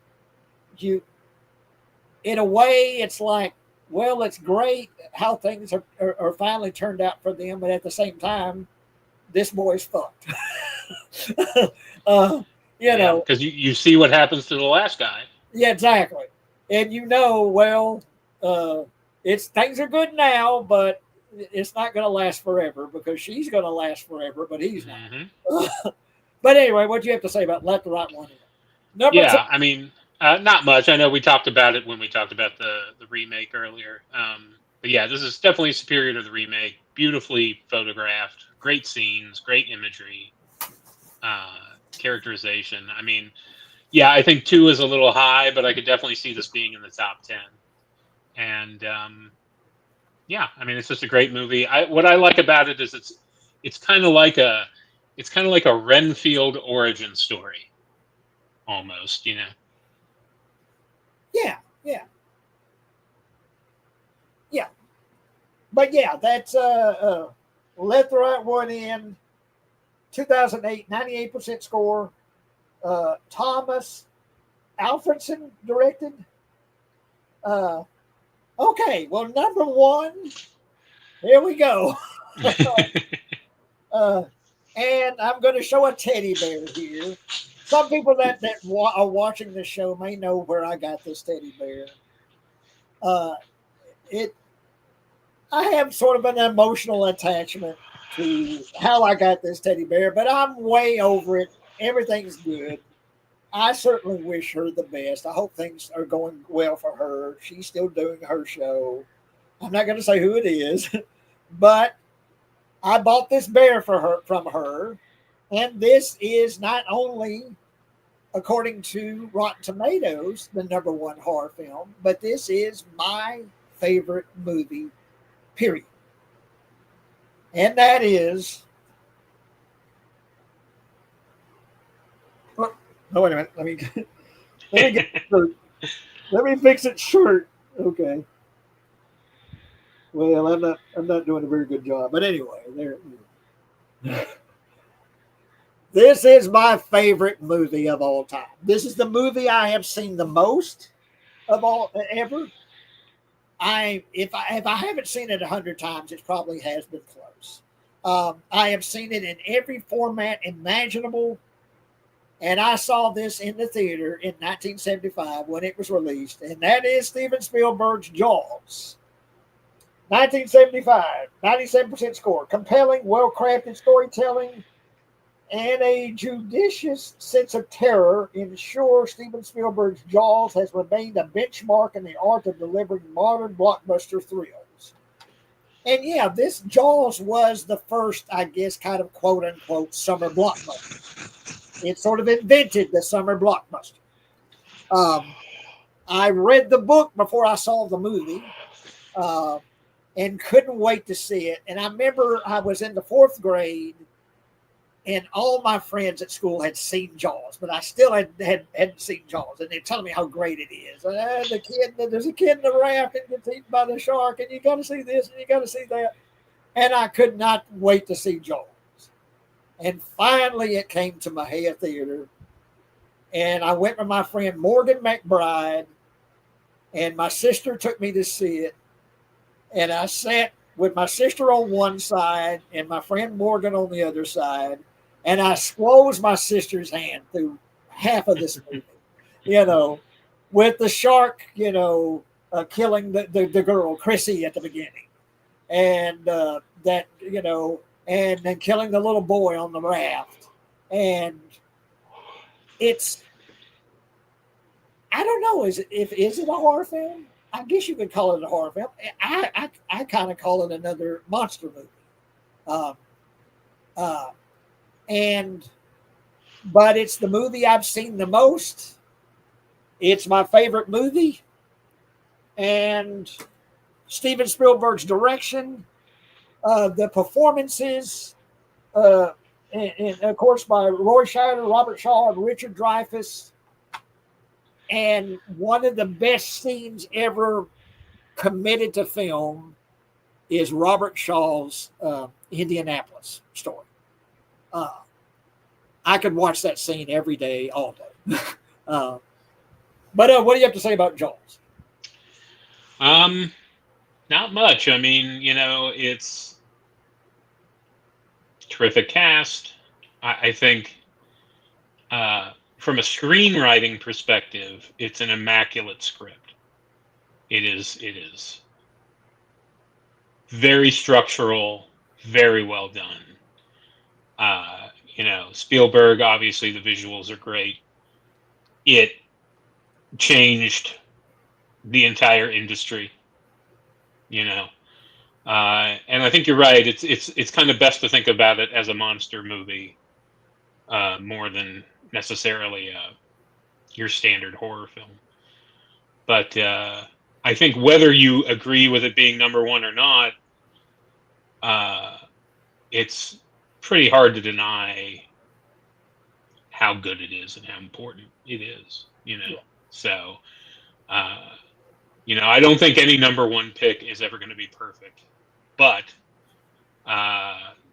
in a way, it's like, well, it's great how things are finally turned out for them, but at the same time, this boy's fucked. Because you see what happens to the last guy. Yeah, exactly. And things are good now, but it's not going to last forever because she's going to last forever, but he's not. Mm-hmm. But anyway, what do you have to say about Let the Right One In? I mean, not much. I know we talked about it when we talked about the remake earlier. But yeah, this is definitely superior to the remake. Beautifully photographed, great scenes, great imagery, characterization. I mean, yeah, I think 2 is a little high, but I could definitely see this being in the top 10. And yeah, I mean, it's just a great movie. What I like about it is it's kind of like a Renfield origin story, almost, you know. Yeah. But yeah, that's Let the Right One In, 2008, 98% score. Thomas Alfredson directed. Okay, well, number 1, here we go. And I'm going to show a teddy bear here. Some people that are watching this show may know where I got this teddy bear. I have sort of an emotional attachment to how I got this teddy bear, but I'm way over it. Everything's good. I certainly wish her the best. I hope things are going well for her. She's still doing her show. I'm not going to say who it is, but I bought this bear from her, and this is not only, according to Rotten Tomatoes, the number 1 horror film, but this is my favorite movie, period. And that is. Oh, wait a minute. Let me get the shirt. Let me fix its shirt. Okay. Well, I'm not doing a very good job. But anyway, there. This is my favorite movie of all time. This is the movie I have seen the most of all ever. If I haven't seen it 100 times, it probably has been close. I have seen it in every format imaginable, and I saw this in the theater in 1975 when it was released, and that is Steven Spielberg's Jaws. 1975, 97% score, compelling, well-crafted storytelling, and a judicious sense of terror ensure Steven Spielberg's Jaws has remained a benchmark in the art of delivering modern blockbuster thrills. And yeah, this Jaws was the first, I guess, kind of quote unquote summer blockbuster. It sort of invented the summer blockbuster. I read the book before I saw the movie and couldn't wait to see it. And I remember I was in the fourth grade and all my friends at school had seen Jaws, but I still hadn't seen Jaws. And they're telling me how great it is. There's a kid in the raft and gets eaten by the shark, and you got to see this and you got to see that. And I could not wait to see Jaws. And finally, it came to Mahia Theater, and I went with my friend Morgan McBride, and my sister took me to see it. And I sat with my sister on one side and my friend Morgan on the other side. And I squoze my sister's hand through half of this movie, with the shark, killing the girl, Chrissy, at the beginning. And and then killing the little boy on the raft. And I don't know, is it a horror film? I guess you could call it a horror film. I kind of call it another monster movie. But it's the movie I've seen the most. It's my favorite movie. And Steven Spielberg's direction, the performances, and of course by Roy Scheider, Robert Shaw, and Richard Dreyfuss. And one of the best scenes ever committed to film is Robert Shaw's Indianapolis story. I could watch that scene every day, all day. But what do you have to say about Jaws? Not much. I mean, it's terrific cast. I think from a screenwriting perspective, it's an immaculate script. It is very structural, very well done. Spielberg, obviously the visuals are great. It changed the entire industry, and I think you're right. It's kind of best to think about it as a monster movie, more than necessarily your standard horror film. But I think whether you agree with it being number one or not, it's pretty hard to deny how good it is and how important it is, Yeah. So, I don't think any number one pick is ever going to be perfect, but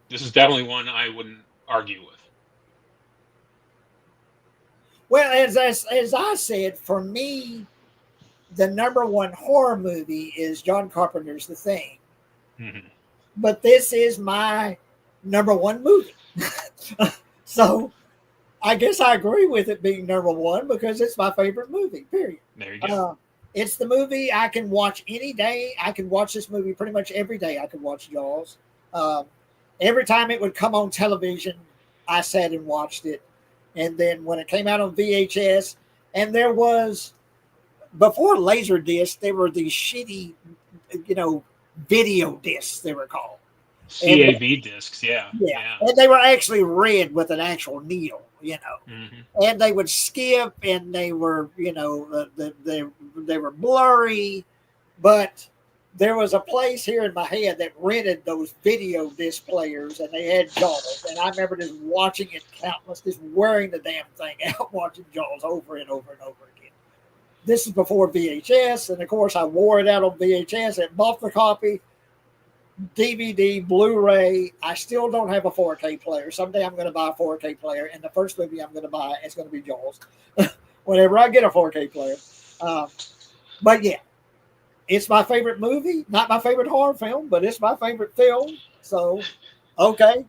this is definitely one I wouldn't argue with. Well, as I said, for me, the number one horror movie is John Carpenter's The Thing. Mm-hmm. But this is my number one movie. So I guess I agree with it being number one because it's my favorite movie, period. There you go. It's the movie I can watch any day. I can watch this movie pretty much every day. I can watch Jaws. Every time it would come on television, I sat and watched it. And then when it came out on VHS, and there was, before Laserdisc, there were these shitty, video discs, they were called. CAV discs, yeah. And they were actually read with an actual needle, Mm-hmm. And they would skip, and they were, they were blurry. But there was a place here in my head that rented those video disc players, and they had Jaws. And I remember just watching it countless, just wearing the damn thing out, watching Jaws over and over and over again. This is before VHS, and of course I wore it out on VHS and bought the copy. DVD, Blu-ray. I still don't have a 4K player. Someday I'm going to buy a 4K player, and the first movie I'm going to buy is going to be Jaws. Whenever I get a 4K player. But yeah, it's my favorite movie. Not my favorite horror film, but it's my favorite film. So, okay.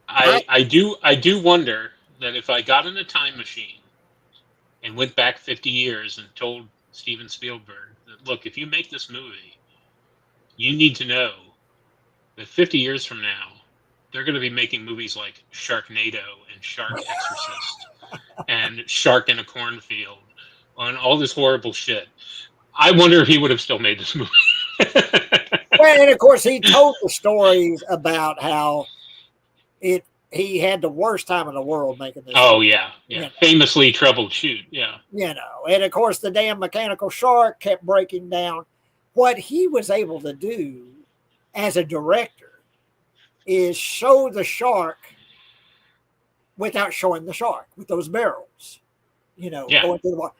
I do wonder that if I got in a time machine and went back 50 years and told Steven Spielberg that, look, if you make this movie, you need to know that 50 years from now, they're going to be making movies like Sharknado and Shark Exorcist and Shark in a Cornfield and all this horrible shit. I wonder if he would have still made this movie. Well, and of course, he told the stories about how he had the worst time in the world making this. Oh, movie. yeah. Famously troubleshoot. Yeah. And of course, the damn mechanical shark kept breaking down. What he was able to do as a director is show the shark without showing the shark with those barrels, going through the water.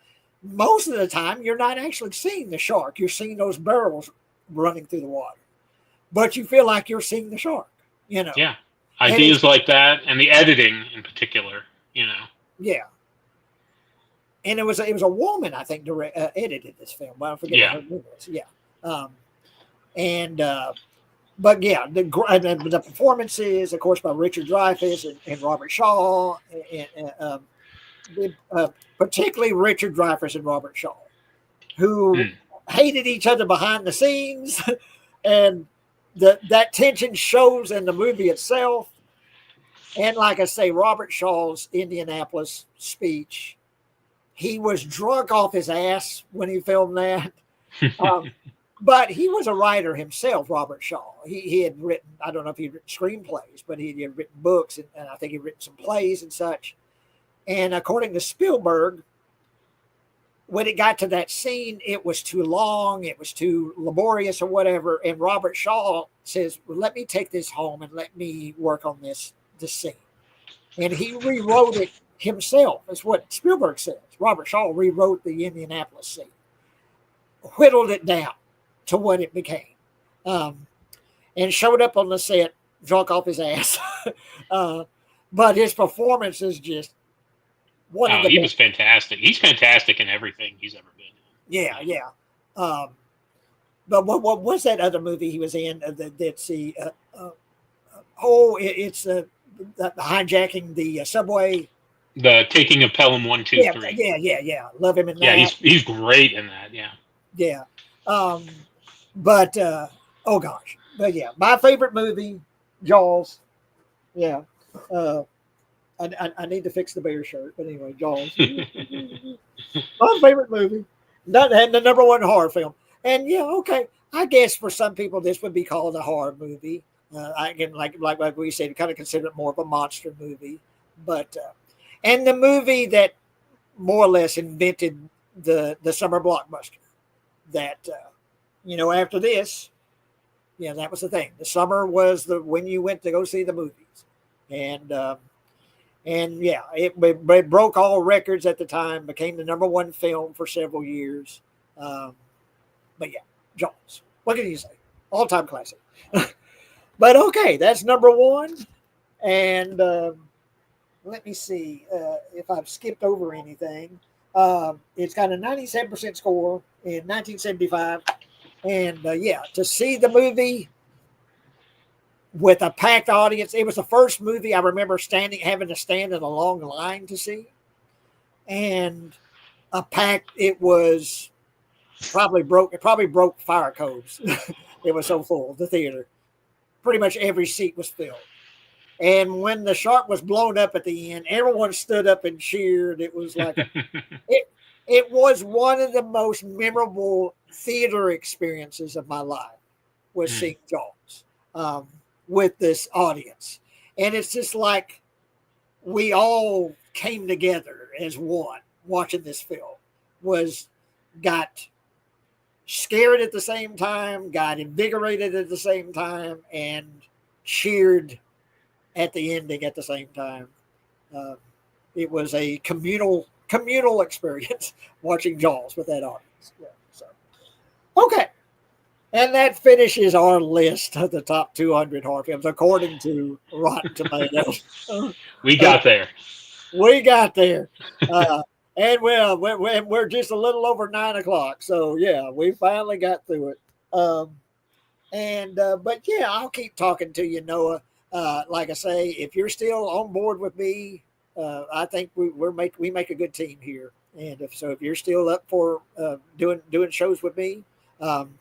Most of the time, you're not actually seeing the shark. You're seeing those barrels running through the water, but you feel like you're seeing the shark, Yeah. Ideas like that, and the editing in particular, Yeah. And it was a woman, I think, edited this film, but I forget her name was. Yeah. But yeah, the performances, of course, by Richard Dreyfuss and Robert Shaw, and particularly Richard Dreyfuss and Robert Shaw, who hated each other behind the scenes, and that tension shows in the movie itself. And like I say, Robert Shaw's Indianapolis speech, he was drunk off his ass when he filmed that. But he was a writer himself, Robert Shaw. He had written, I don't know if he'd written screenplays, but he had written books, and I think he'd written some plays and such. And according to Spielberg, when it got to that scene, it was too long, it was too laborious or whatever. And Robert Shaw says, well, let me take this home and let me work on this scene. And he rewrote it himself, is what Spielberg says. Robert Shaw rewrote the Indianapolis scene, whittled it down to what it became, and showed up on the set drunk off his ass. But his performance is just one of the he was fantastic. He's fantastic in everything he's ever been in. Yeah. But what was that other movie he was in? It's the hijacking the subway. The Taking of Pelham 1, 2, 3. Yeah. Love him in that. Yeah, he's great in that. Yeah. Yeah. But oh gosh. But yeah, my favorite movie, Jaws. Yeah. I need to fix the bear shirt, but anyway, Jaws. My favorite movie. And the number one horror film. And yeah, okay. I guess for some people this would be called a horror movie. Again, like we said, kind of consider it more of a monster movie. But and the movie that more or less invented the summer blockbuster. That after this, that was the thing. The summer was when you went to go see the movies, and yeah, it broke all records at the time. Became the number one film for several years. But yeah, Jaws. What can you say? All time classic. But okay, that's number one. And let me see if I've skipped over anything. It's got a 97% score in 1975. And to see the movie with a packed audience, it was the first movie I remember having to stand in a long line to see. And it was it probably broke fire codes. It was so full, the theater. Pretty much every seat was filled. And when the shark was blown up at the end, everyone stood up and cheered. It was like it was one of the most memorable theater experiences of my life, was seeing Jaws with this audience. And it's just like we all came together as one watching this film. Got scared at the same time, got invigorated at the same time, and cheered at the ending at the same time. It was a communal experience watching Jaws with that audience. Yeah, so okay, And that finishes our list of the top 200 horror films according to Rotten Tomatoes. We got there. We got there. And we're just a little over 9 o'clock. So, yeah, we finally got through it. But yeah, I'll keep talking to you, Noah. Like I say, if you're still on board with me, I think we make a good team here. And if you're still up for doing shows with me, I'm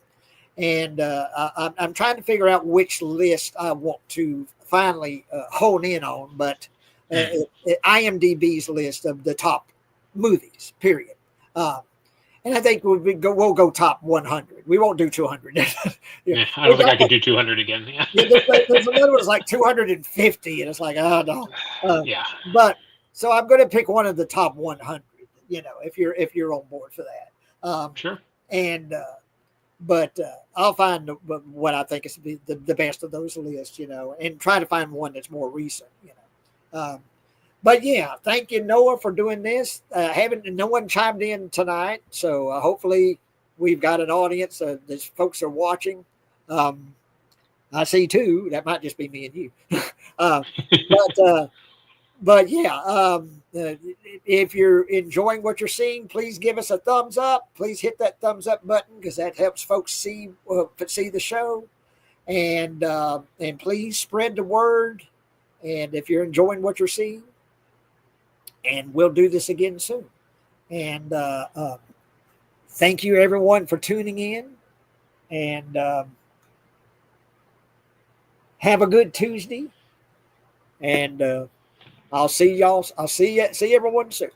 trying to figure out which list I want to finally hone in on. But IMDb's list of the top movies, period. And I think we'll go top 100. We won't do 200. Yeah, I don't think I could do 200 again. Yeah, there's another one that's like 250, and it's like, oh no. Yeah. But so I'm going to pick one of the top 100. If you're on board for that. Sure. And but I'll find what I think is the best of those lists. And try to find one that's more recent. But yeah, thank you, Noah, for doing this. No one chimed in tonight, so hopefully we've got an audience. These folks are watching. I see two. That might just be me and you. But yeah, if you're enjoying what you're seeing, please give us a thumbs up. Please hit that thumbs up button because that helps folks see the show. And please spread the word. And if you're enjoying what you're seeing, and we'll do this again soon. And thank you, everyone, for tuning in. And have a good Tuesday. And I'll see y'all. I'll see everyone soon.